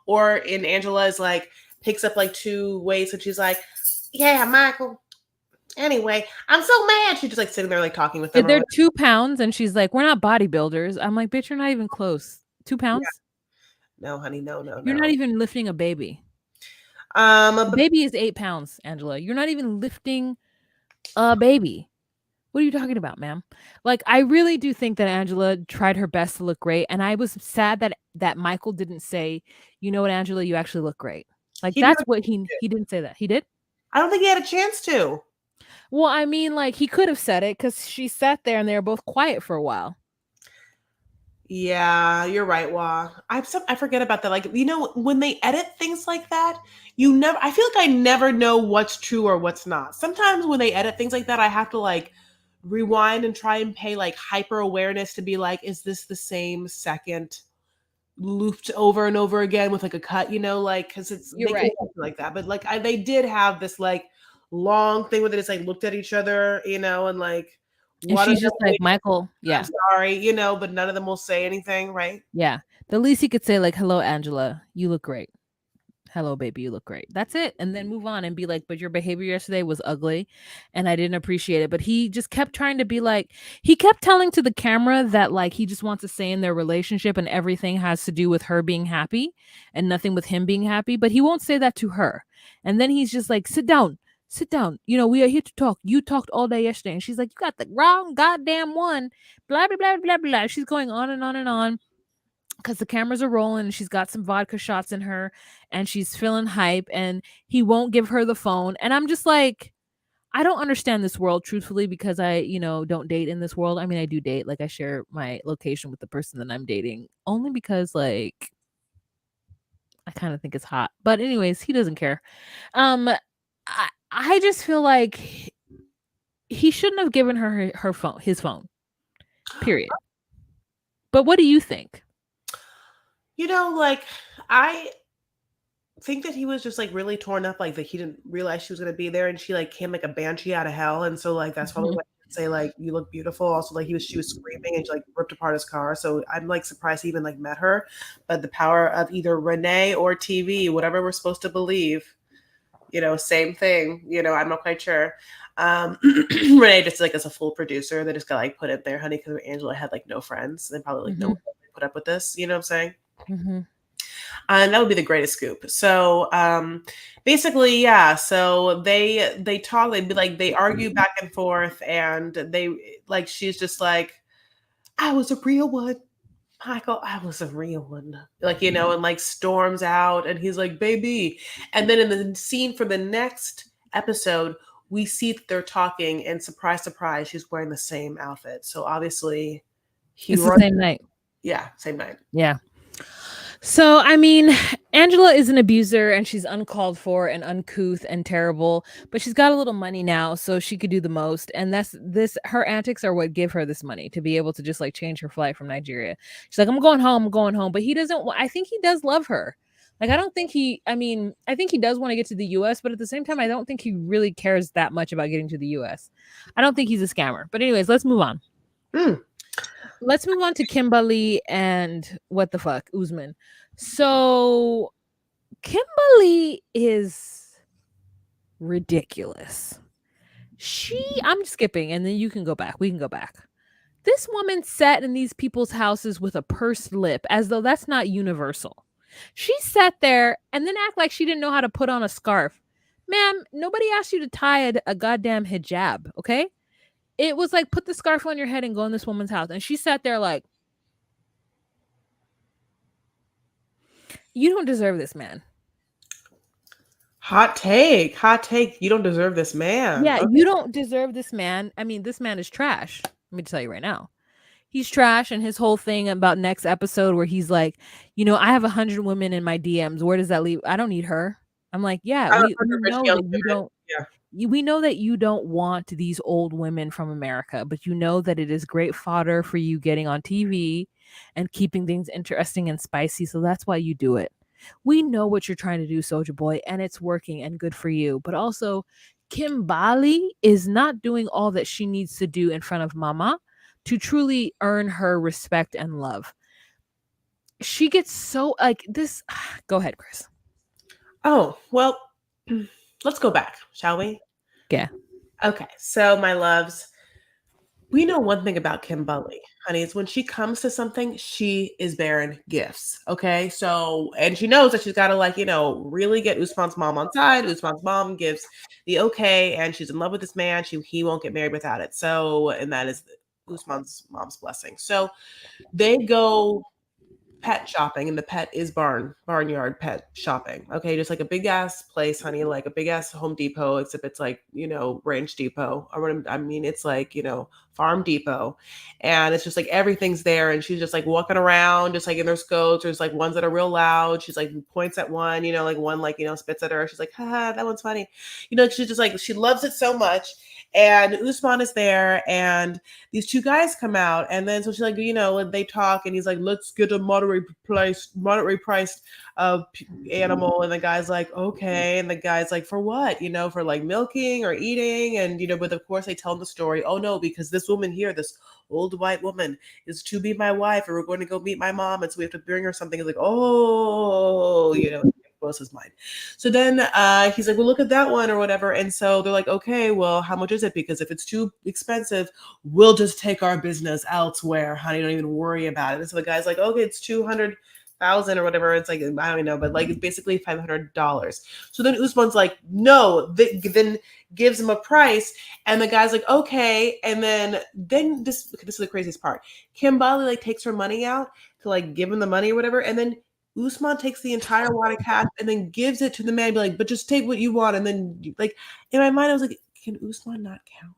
Or in Angela is like picks up like 2 weights and she's like, yeah, Michael. Anyway, I'm so mad. She's just like sitting there like talking with Yeah, them or they're whatever. 2 pounds and she's like, "We're not bodybuilders." I'm like, "Bitch, you're not even close. 2 Yeah. pounds? No, honey, no, no, You're not no. even lifting a baby." A But baby is 8 pounds, Angela. You're not even lifting a baby. What are you talking about, ma'am? Like, I really do think that Angela tried her best to look great, and I was sad that Michael didn't say, "You know what, Angela, you actually look great." Like, he that's never what he didn't say that. He did? I don't think he had a chance to. Well, I mean, like, he could have said it because she sat there and they were both quiet for a while. Yeah, you're right, Wah. I forget about that. Like, when they edit things like that, I feel like I never know what's true or what's not. Sometimes when they edit things like that, I have to like rewind and try and pay like hyper awareness to be like, is this the same second looped over and over again with like a cut, like because it's You're they can right. do like that. But like they did have this like long thing where they just like looked at each other, and like And one of she's them just like, "Michael." I'm Yeah. sorry, but none of them will say anything, right? Yeah. The least he could say, like, "Hello, Angela. You look great. Hello, baby, you look great." That's it. And then move on and be like, "But your behavior yesterday was ugly and I didn't appreciate it." But he just kept trying to be like, he kept telling to the camera that like he just wants to stay in their relationship and everything has to do with her being happy and nothing with him being happy. But he won't say that to her. And then he's just like, "Sit down. Sit down. We are here to talk. You talked all day yesterday." And she's like, "You got the wrong goddamn one." Blah, blah, blah, blah, blah. She's going on and on and on because the cameras are rolling and she's got some vodka shots in her and she's feeling hype and he won't give her the phone. And I'm just like, I don't understand this world truthfully because I, don't date in this world. I mean, I do date, like I share my location with the person that I'm dating only because like I kind of think it's hot. But anyways, he doesn't care. Um I just feel like he shouldn't have given her phone, his phone. Period. But what do you think? Like I think that he was just like really torn up, like that he didn't realize she was gonna be there, and she like came like a banshee out of hell, and so like that's probably Mhm. why he would say like you look beautiful. Also, like she was screaming and she like ripped apart his car. So I'm like surprised he even like met her. But the power of either Renee or TV, whatever we're supposed to believe, same thing. I'm not quite sure. Renee just like as a full producer, they just got like put it there, honey, because Angela had like no friends. They probably like no one Mhm. would put up with this. You know what I'm saying? Mhm. And that would be the greatest scoop. So basically, yeah. So they talk. They'd be like they argue back and forth, and they like she's just like, I was a real one. Michael, I was a real one. Like, and like storms out, and he's like, baby. And then in the scene for the next episode, we see that they're talking, and surprise, surprise, she's wearing the same outfit. So obviously, he It's the runs. same night. Yeah, same night. Yeah. So, I mean, Angela is an abuser and she's uncalled for and uncouth and terrible, but she's got a little money now, so she could do the most. And that's this her antics are what give her this money to be able to just like change her flight from Nigeria. She's like, I'm going home, I'm going home. But he doesn't, I think he does love her. Like, I don't think I mean, I think he does want to get to the US, but at the same time, I don't think he really cares that much about getting to the US. I don't think he's a scammer. But, anyways, let's move on. Mm. Let's move on to Kimberly and what the fuck, Usman. So Kimberly is ridiculous. I'm skipping and then you can go back. We can go back. This woman sat in these people's houses with a pursed lip as though that's not universal. She sat there and then act like she didn't know how to put on a scarf. Ma'am, nobody asked you to tie a goddamn hijab, okay? It was like put the scarf on your head and go in this woman's house. And she sat there like, you don't deserve this man. Hot take. Hot take. You don't deserve this man. Yeah, Okay. you don't deserve this man. I mean, this man is trash. Let me tell you right now. He's trash, and his whole thing about next episode where he's like, I have 100 women in my DMs. Where does that leave? I don't need her. I'm like, yeah, I have we 100 rich know young that you women. don't. Yeah. We know that you don't want these old women from America, but you know that it is great fodder for you getting on TV and keeping things interesting and spicy. So that's why you do it. We know what you're trying to do, Soldier Boy, and it's working and good for you. But also, Kimbali is not doing all that she needs to do in front of Mama to truly earn her respect and love. She gets so like this. Go ahead, Chris. Oh, well, let's go back, shall we? Yeah. Okay. So, my loves, we know one thing about Kimberly, honey, is when she comes to something, she is bearing gifts. Okay. So, and she knows that she's got to, like, really get Usman's mom on side. Usman's mom gives the okay, and she's in love with this man. He won't get married without it. So, and that is Usman's mom's blessing. So, they go pet shopping, and the pet is barnyard pet shopping. Okay, just like a big ass place, honey, like a big ass Home Depot, except it's like Ranch Depot, or what I mean, it's like Farm Depot, and it's just like everything's there, and she's just like walking around, just like in their scopes. There's like ones that are real loud. She's like points at one, like one like spits at her. She's like, ha, that one's funny, she's just like she loves it so much. And Usman is there, and these two guys come out, and then so she's like, they talk, and he's like, let's get a moderately priced animal, and the guy's like, okay, and the guy's like, for what, for like milking or eating, and but of course they tell him the story. Oh no, because this woman here, this old white woman, is to be my wife, and we're going to go meet my mom, and so we have to bring her something. It's like, oh, blows his mind. So then he's like, well, look at that one or whatever. And so they're like, okay, well, how much is it? Because if it's too expensive, we'll just take our business elsewhere, honey. Don't even worry about it. And so the guy's like, okay, it's 200,000 or whatever. It's like, I don't know, but like it's basically $500. So then Usman's like, no, then gives him a price, and the guy's like, okay. And then this is the craziest part. Kimbali like takes her money out to like give him the money or whatever, and then Usman takes the entire wad of cash and then gives it to the man, be like, but just take what you want. And then like in my mind, I was like, can Usman not count?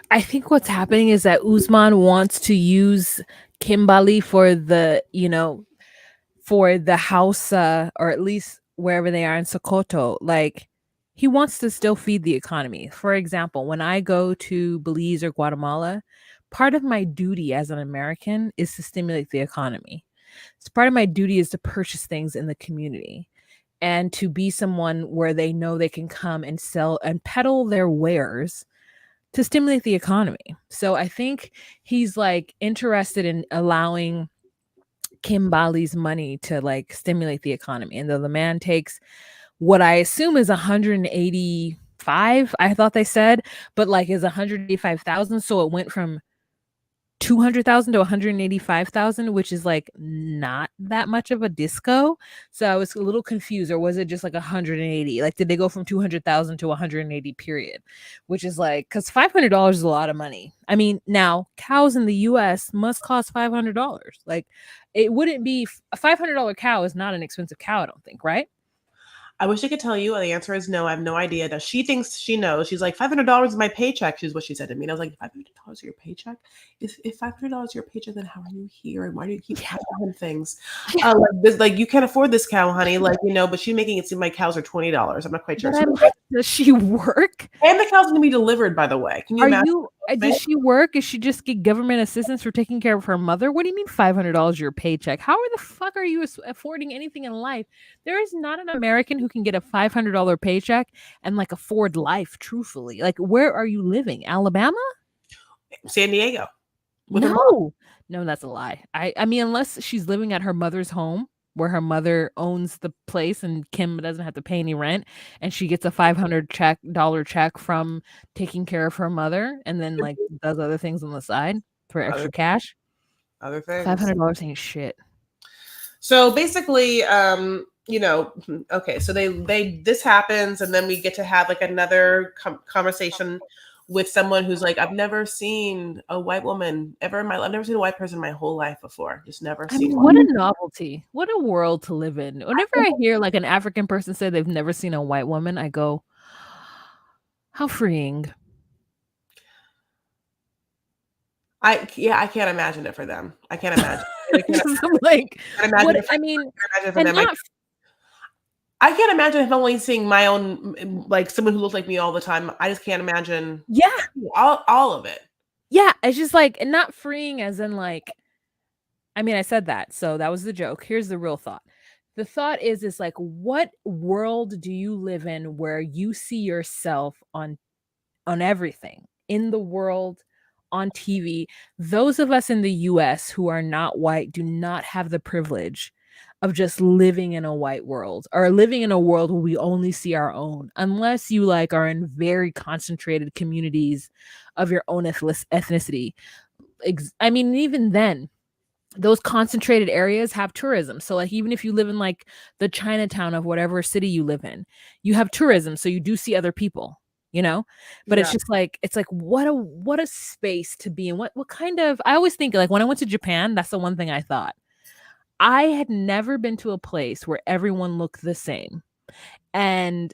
I think what's happening is that Usman wants to use Kimbali for for the house, or at least wherever they are in Sokoto. Like, he wants to still feed the economy. For example, when I go to Belize or Guatemala, part of my duty as an American is to stimulate the economy. So part of my duty is to purchase things in the community and to be someone where they know they can come and sell and peddle their wares to stimulate the economy. So I think he's like interested in allowing Kimbali's money to like stimulate the economy. And though the man takes what I assume is 185, I thought they said, but like is 185,000. So it went from 200,000 to 185,000, which is like not that much of a disco. So I was a little confused, or was it just like 180? Like, did they go from 200,000 to 180 period? Which is like, because $500 is a lot of money. I mean, now cows in the US must cost $500. Like, it wouldn't be a $500 cow is not an expensive cow, I don't think, right? I wish I could tell you. The answer is no. I have no idea. That she thinks she knows. She's like, $500 is my paycheck. She's what she said to me. And I was like, $500 is your paycheck? If $500 is your paycheck, then how are you here? And why do you keep having things? Like you can't afford this cow, honey. Like, but she's making it seem like cows are $20. I'm not quite sure. Does she work? And the cow's gonna be delivered, by the way. Can you imagine? Does she work? Does she just get government assistance for taking care of her mother? What do you mean $500 your paycheck? How the fuck are you affording anything in life? There is not an American who can get a $500 paycheck and like afford life, truthfully. Like, where are you living? Alabama? San Diego. No, that's a lie. I mean, unless she's living at her mother's home where her mother owns the place and Kim doesn't have to pay any rent, and she gets a $500 check from taking care of her mother, and then like does other things on the side for extra cash. Other things. $500 ain't shit. So basically, okay, so they this happens, and then we get to have like another conversation with someone who's like, I've never seen a white woman ever in my life. I've never seen a white person in my whole life before. Just never seen one. What a novelty. What a world to live in. Whenever I hear like an African person say they've never seen a white woman, I go, how freeing. I can't imagine it for them. I can't imagine. I can't imagine if I'm only seeing my own, like someone who looks like me all the time. I just can't imagine. Yeah. All of it. Yeah. It's just like, not freeing as in like, I mean, I said that. So that was the joke. Here's the real thought. The thought is like, what world do you live in where you see yourself on everything in the world, on TV? Those of us in the US who are not white do not have the privilege of just living in a white world, or living in a world where we only see our own, unless you like are in very concentrated communities of your own ethnicity. I mean, even then, those concentrated areas have tourism. So like, even if you live in like the Chinatown of whatever city you live in, you have tourism. So you do see other people, but it's just like, what a space to be in. What kind of, I always think like when I went to Japan, that's the one thing I thought. I had never been to a place where everyone looked the same. And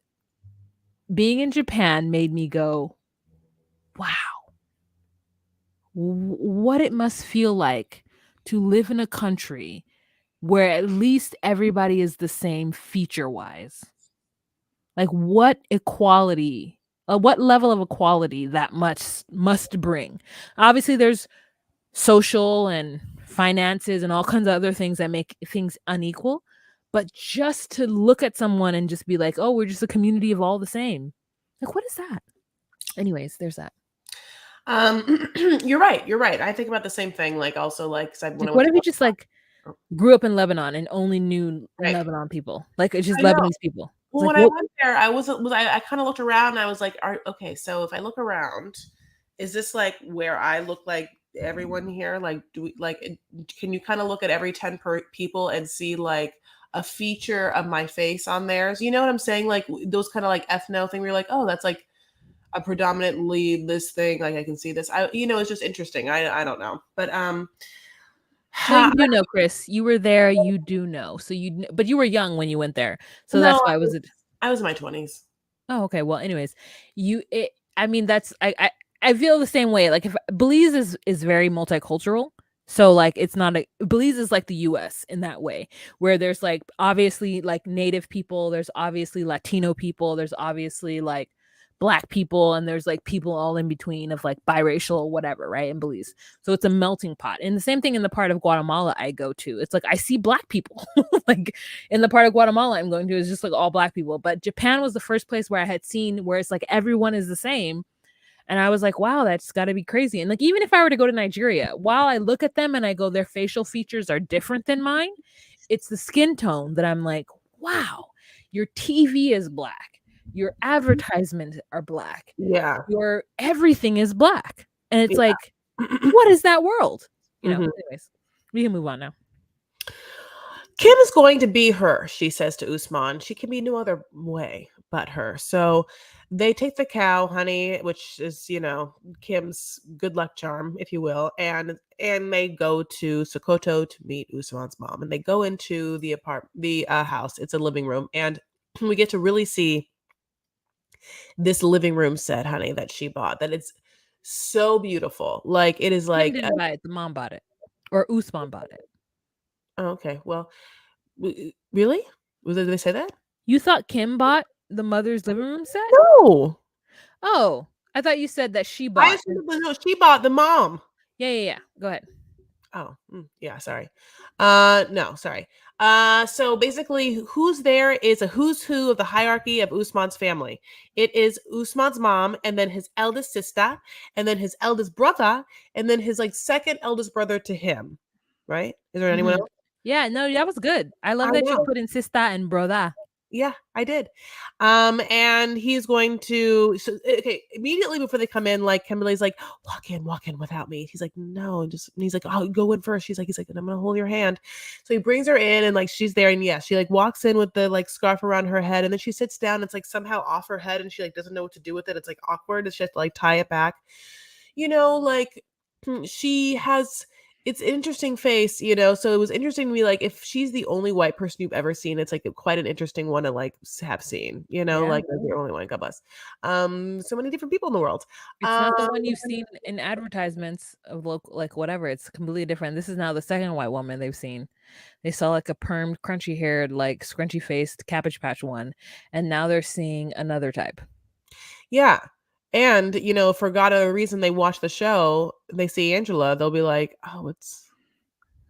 being in Japan made me go, wow, what it must feel like to live in a country where at least everybody is the same feature-wise. Like, what equality, what level of equality that must bring. Obviously, there's social and finances and all kinds of other things that make things unequal. But just to look at someone and just be like, oh, we're just a community of all the same. Like, what is that? Anyways, there's that. You're right. I think about the same thing. Like, also, like, what if you just like grew up in Lebanon and only knew Lebanon people, like it's just Lebanese people? Well, like, when I went there, I kind of looked around and I was like, okay, so if I look around, is this like where I look like everyone here? Like, can you kind of look at every 10 people and see like a feature of my face on theirs? You know what I'm saying? Like those kind of like ethno thing where you're like, oh, that's like a predominantly this thing. Like I can see this. It's just interesting. I don't know, but no, you do know, Chris. You were there. You do know. So but you were young when you went there. So that's why I was in my 20s. Oh, okay. Well, anyways, I mean, that's I feel the same way. Like if Belize is very multicultural, So like it's not a Belize is like the US in that way, where there's like obviously like native people, there's obviously Latino people, there's obviously like black people, and there's like people all in between of like biracial or whatever, right? In Belize. So it's a melting pot. And the same thing in the part of Guatemala I go to. It's like I see black people. Like in the part of Guatemala I'm going to is just like all black people. But Japan was the first place where I had seen where it's like everyone is the same, and I was like, wow, that's got to be crazy. And like, even if I were to go to Nigeria, while I look at them and I go, their facial features are different than mine, it's the skin tone that I'm like, wow, your TV is black. Your advertisements are black. Yeah. Your everything is black. And it's Yeah. like, what is that world? Mhm. Anyways, we can move on now. Kim is going to be her, she says to Usman. She can be no other way but her. So they take the cow, honey, which is, Kim's good luck charm, if you will, and they go to Sokoto to meet Usman's mom. And they go into the house. It's a living room, and we get to really see this living room set, honey, that she bought. That it's so beautiful. Like it is Kim like, didn't buy it. The mom bought it. Or Usman bought it. oh, okay, well, really? Did they say that? You thought Kim bought the mother's living room set? No. Oh, I thought you said that she I bought. assumed it was no, she bought the mom. Yeah. Go ahead. Oh, yeah, sorry. No, sorry. So basically, who's there is a who's who of the hierarchy of Usman's family. It is Usman's mom, and then his eldest sister, and then his eldest brother, and then his like second eldest brother to him. Right? Is there anyone Mhm. else? Yeah, no, that was good. I I love that you know. put in sista and broda. Yeah, I did. And he's going to okay, immediately before they come in, like Kimberly's like, walk in without me. He's like, no, and he's like, I'll go in first. He's like, I'm gonna hold your hand. So he brings her in and like she's there, and yeah, she like walks in with the like scarf around her head, and then she sits down, it's like somehow off her head, and she like doesn't know what to do with it. It's like awkward, and she has to like tie it back. Like she has it's an interesting face, so it was interesting to me, like, if she's the only white person you've ever seen, it's, like, quite an interesting one to, like, have seen, Yeah. like, as the only one, God bless. So many different people in the world. It's not the one you've seen in advertisements of local, like whatever. It's completely different. This is now the second white woman they've seen. They saw like a permed, crunchy haired, like scrunchy faced Cabbage Patch one, and now they're seeing another type. Yeah, and, for God a reason they watch the show, they see Angela, they'll be like, "Oh, it's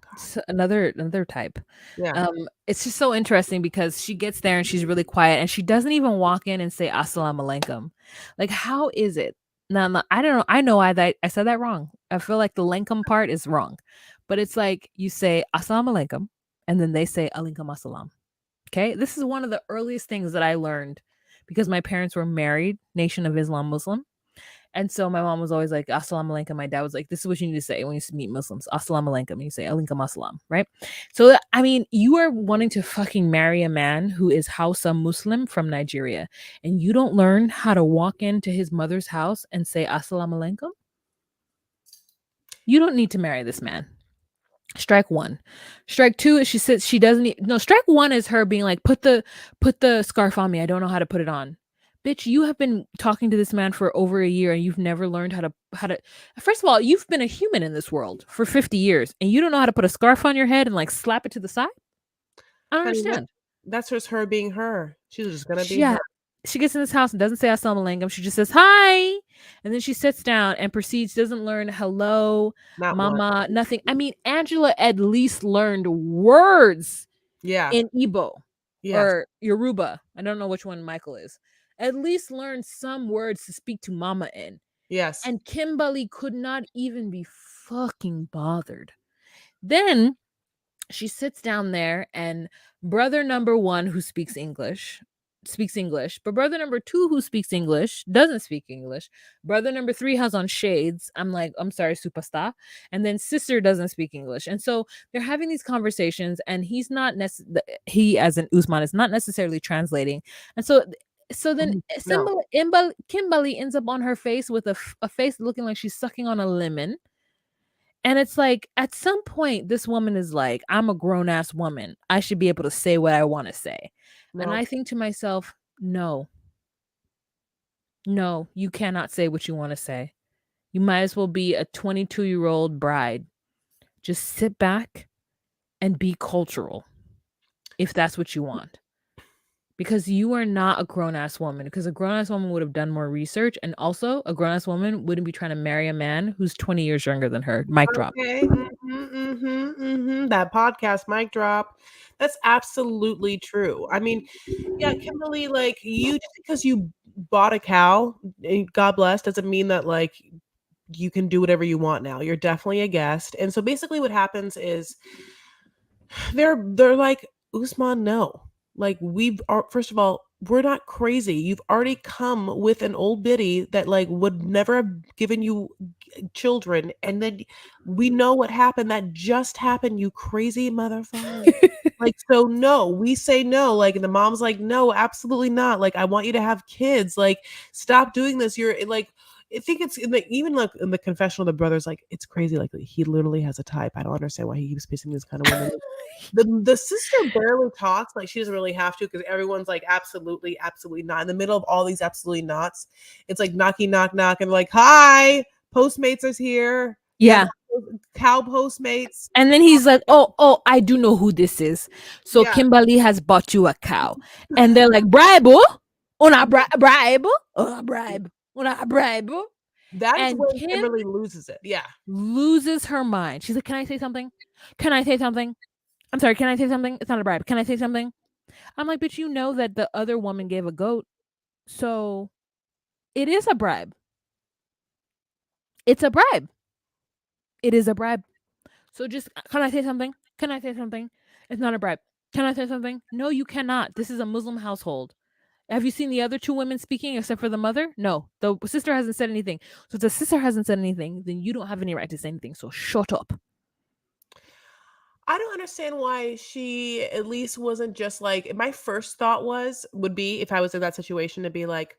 God." It's another type. Yeah. It's just so interesting because she gets there and she's really quiet and she doesn't even walk in and say assalamu alaikum. Like, how is it? Now, I don't know. I know I said that wrong. I feel like the lankum part is wrong, but it's like you say assalamu alaikum and then they say alaikum assalam. Okay, this is one of the earliest things that I learned because my parents were married, Nation of Islam Muslim. And so my mom was always like, Assalamu alaikum. My dad was like, this is what you need to say when you meet Muslims. Assalamu alaikum. And you say, alaikum assalam, right? So, I mean, you are wanting to fucking marry a man who is Hausa Muslim from Nigeria, and you don't learn how to walk into his mother's house and say, Assalamu alaikum? You don't need to marry this man. Strike one. Strike two is she says she doesn't no, strike one is her being like, put the scarf on me. I don't know how to put it on. Bitch, you have been talking to this man for over a year and you've never learned how to first of all, you've been a human in this world for 50 years and you don't know how to put a scarf on your head and like slap it to the side? I don't Honey, understand. that's just her being her. She's just gonna be Yeah. her. She gets in this house and doesn't say assalamu alaikum. She just says hi. And then she sits down and proceeds, doesn't learn hello, Not one. mama, nothing. I mean, Angela at least learned words Yeah. in Igbo Yes. or Yoruba. I don't know which one Michael is. At least learn some words to speak to mama in. Yes. And Kimberly could not even be fucking bothered. Then she sits down there and brother number 1 who speaks English, but brother number 2 who speaks English doesn't speak English. Brother number 3 has on shades. I'm like, I'm sorry, superstar. And then sister doesn't speak English. And so they're having these conversations and he's not he as in Usman is not necessarily translating. And so then Mhm. No. Kimberly ends up on her face with a face looking like she's sucking on a lemon, and it's like, at some point, this woman is like, I'm a grown ass woman. I should be able to say what I want to say. And No. I think to myself, no, no, you cannot say what you want to say. You might as well be a 22-year-old bride. just sit back and be cultural if that's what you want. Because you are not a grown ass woman. Because a grown ass woman would have done more research. And also, a grown ass woman wouldn't be trying to marry a man who's 20 years younger than her. Mic drop. Okay. That podcast mic drop. That's absolutely true. I mean, yeah, Kimberly, like you, just because you bought a cow, God bless, doesn't mean that like you can do whatever you want now. You're definitely a guest. And so basically what happens is they're like, Usman, no. Like we are, first of all, we're not crazy. You've already come with an old biddy that like would never have given you children, and then we know what happened. That just happened, you crazy motherfucker. Like, so no, we say no. Like, and the mom's like, no, absolutely not. Like, I want you to have kids. Like, stop doing this. You're like, I think it's in the even like in the confessional, the brother's like, it's crazy. Like, he literally has a type. I don't understand why he keeps picking these kind of women. The sister barely talks, like she doesn't really have to because everyone's like absolutely, absolutely not. In the middle of all these absolutely nots, it's like knocky knock knock and like, hi, Postmates is here. You have Yeah. cow Postmates. And then he's like, oh, I do know who this is. So Yeah. Kimberly has bought you a cow. And they're like, bribe, oh? Una bribe? Oh, bribe. Una bribe? That is And when Kim Kimberly loses it. Yeah. loses her mind. She's like, can I say something? Can I say something? I'm sorry, can I say something? It's not a bribe. Can I say something? I'm like, but you know that the other woman gave a goat. So it is a bribe. It's a bribe. It is a bribe. So just, can I say something? Can I say something? It's not a bribe. Can I say something? No, you cannot. This is a Muslim household. Have you seen the other two women speaking except for the mother? No. The sister hasn't said anything. So if the sister hasn't said anything, then you don't have any right to say anything. So shut up. I don't understand why she at least wasn't just like, my first thought would be if I was in that situation to be like,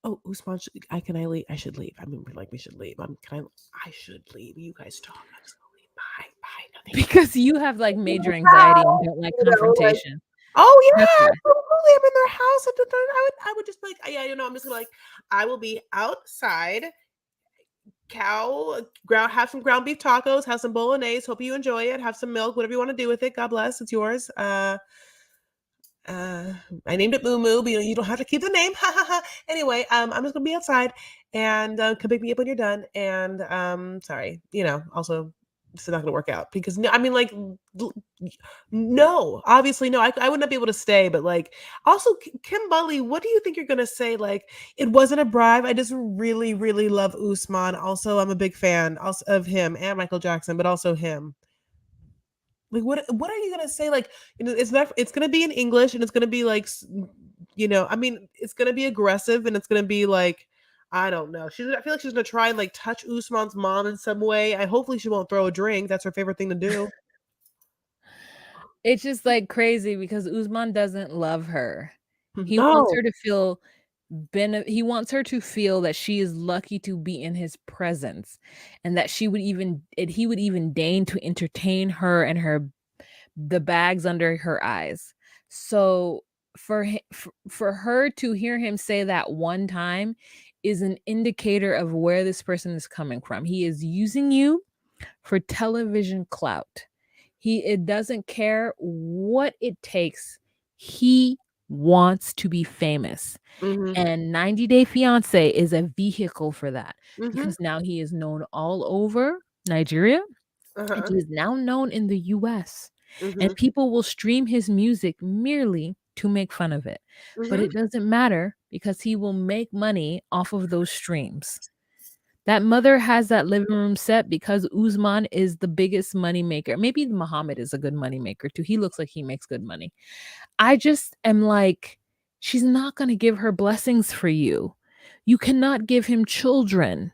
oh, Usman, can I leave? I should leave. I mean, like we should leave. I should leave. You guys talk. I'm just gonna leave. Bye. Bye. Nothing. Because you have like major anxiety and don't like You know, like, confrontation. oh That's yeah, why. absolutely. I'm in their house. I would just be like, yeah, you know, I'm just gonna like, I will be outside. Have some ground beef tacos, have some bolognese. Hope you enjoy it. Have some milk, whatever you want to do with it. God bless. It's yours. Uh, I named it Moo Moo, but you don't have to keep the name. Anyway, I'm just gonna be outside and come pick me up when you're done. And sorry, also it's not gonna work out because I mean, like, no, obviously no. I would not be able to stay, but like, also Kimberly, what do you think you're gonna say? Like, it wasn't a bribe. I just really, really love Usman. Also, I'm a big fan also of him and Michael Jackson, but also him. Like, what are you gonna say? Like, it's gonna be in English and it's gonna be like, I mean, it's gonna be aggressive and it's gonna be like, I don't know. I feel like she's gonna try and like touch Usman's mom in some way. Hopefully she won't throw a drink. That's her favorite thing to do. It's just like crazy because Usman doesn't love her. He wants No. her to feel he wants her to feel that she is lucky to be in his presence and that he would even deign to entertain her and the bags under her eyes. So for her to hear him say that one time is an indicator of where this person is coming from. He is using you for television clout. It doesn't care what it takes. He wants to be famous. Mm-hmm. And 90 Day Fiance is a vehicle for that Mm-hmm. because now he is known all over Nigeria and Uh-huh. he is now known in the US. Mm-hmm. And people will stream his music merely to make fun of it. But Mm-hmm. it doesn't matter because he will make money off of those streams. That mother has that living room set because Usman is the biggest money maker. Maybe Muhammad is a good money maker too. He looks like he makes good money. I just am like, she's not going to give her blessings for you. You cannot give him children.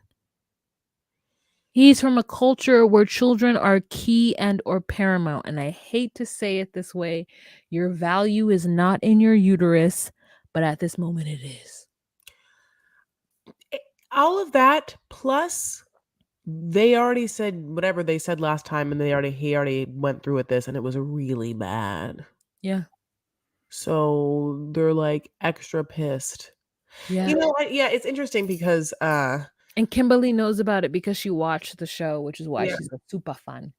He's from a culture where children are key and or paramount. And I hate to say it this way. Your value is not in your uterus, but at this moment it is. All of that plus they already said whatever they said last time, and he already went through with this, and it was really bad. Yeah. So they're like extra pissed. Yeah. Yeah, it's interesting because And Kimberly knows about it because she watched the show, which is why yeah, she's a super fan.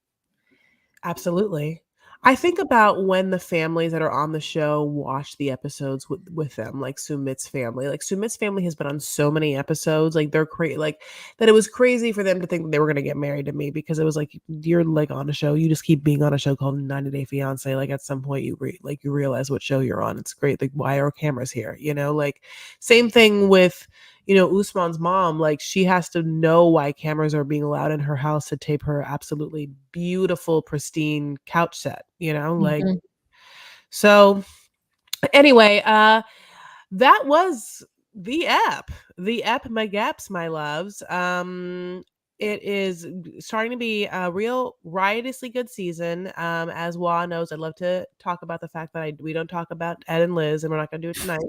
Absolutely. I think about when the families that are on the show watch the episodes with them, like Sumit's family. Like Sumit's family has been on so many episodes, like they're crazy, like that. It was crazy for them to think they were gonna get married to me because it was like you're like on a show, you just keep being on a show called 90 Day Fiance. Like at some point you realize what show you're on. It's great. Like why are cameras here? Like same thing with Usman's mom, like she has to know why cameras are being allowed in her house to tape her absolutely beautiful, pristine couch set, like Mhm. so anyway, that was the app. The app my gaps, my loves. It is starting to be a real riotously good season. As Wa knows, I'd love to talk about the fact that we don't talk about Ed and Liz, and we're not gonna do it tonight.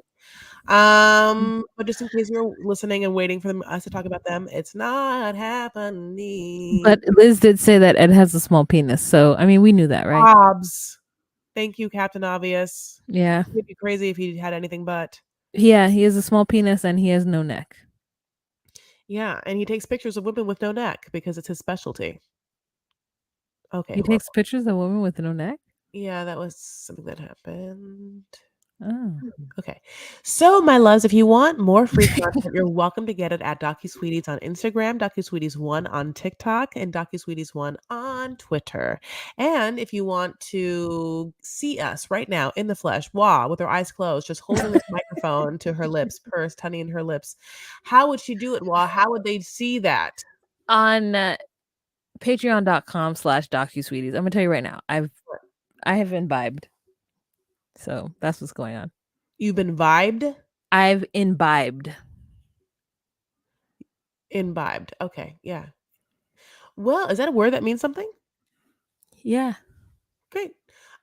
But just in case you're listening and waiting for us to talk about them, it's not happening. But Liz did say that Ed has a small penis, so I mean, we knew that, right? Hobbs. Thank you, Captain Obvious. Yeah. He'd be crazy if he had anything but. Yeah, he has a small penis and he has no neck. Yeah, and he takes pictures of women with no neck because it's his specialty. Okay, He takes horrible. pictures of women with no neck? Yeah, that was something that happened. Oh. Okay. So, my loves, if you want more free content, you're welcome to get it at DocuSweeties on Instagram, DocuSweeties1 on TikTok, and DocuSweeties1 on Twitter. And if you want to see us right now in the flesh, with her eyes closed, just holding this microphone to her lips, pursed honey in her lips, how would she do it, How would they see that? On patreon.com/DocuSweeties. I'm gonna tell you right now, I have imbibed. So that's what's going on. You've been vibed? I've imbibed. Imbibed. Okay, yeah. Well, is that a word that means something? Yeah. Great.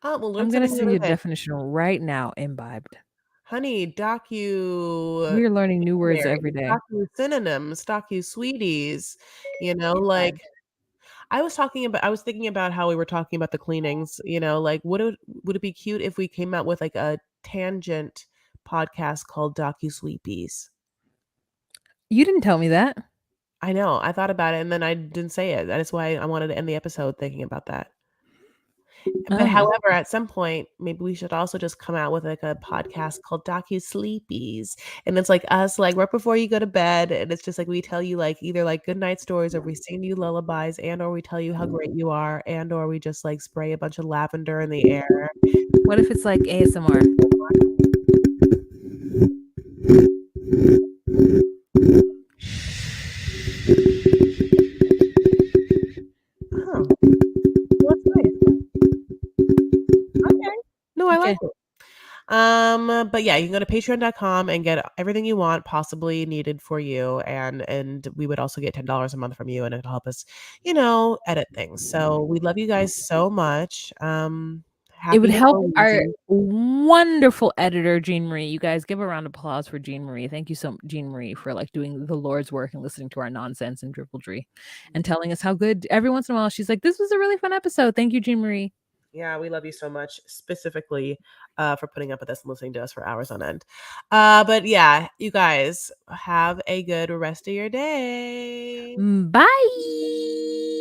We'll learn I'm gonna something send every you a day. definition right now, imbibed. Honey, We are learning new words dictionary, every day. docu synonyms, docu sweeties, like Imbibed. I was thinking about how we were talking about the cleanings, like would it be cute if we came out with like a tangent podcast called Docu Sleepies? You didn't tell me that. I know. I thought about it and then I didn't say it. That is why I wanted to end the episode thinking about that. But Oh. however, at some point, maybe we should also just come out with like a podcast called Docu Sleepies. And it's like us, like right before you go to bed. And it's just like we tell you like either like good night stories or we sing you lullabies and or we tell you how great you are and or we just like spray a bunch of lavender in the air. What if it's like ASMR? Oh, well, that's nice. Okay. No, I like Okay. it. But yeah, you can go to patreon.com and get everything you want possibly needed for you. And we would also get $10 a month from you and it'll help us, edit things. So we love you guys so much. It would Happy help our Halloween. wonderful editor, Jean Marie. You guys give a round of applause for Jean Marie. Thank you so Jean Marie for like doing the Lord's work and listening to our nonsense and dribbledy and telling us how good every once in a while she's like, this was a really fun episode. Thank you, Jean Marie. Yeah, we love you so much, specifically for putting up with us and listening to us for hours on end. But yeah, you guys have a good rest of your day. Bye.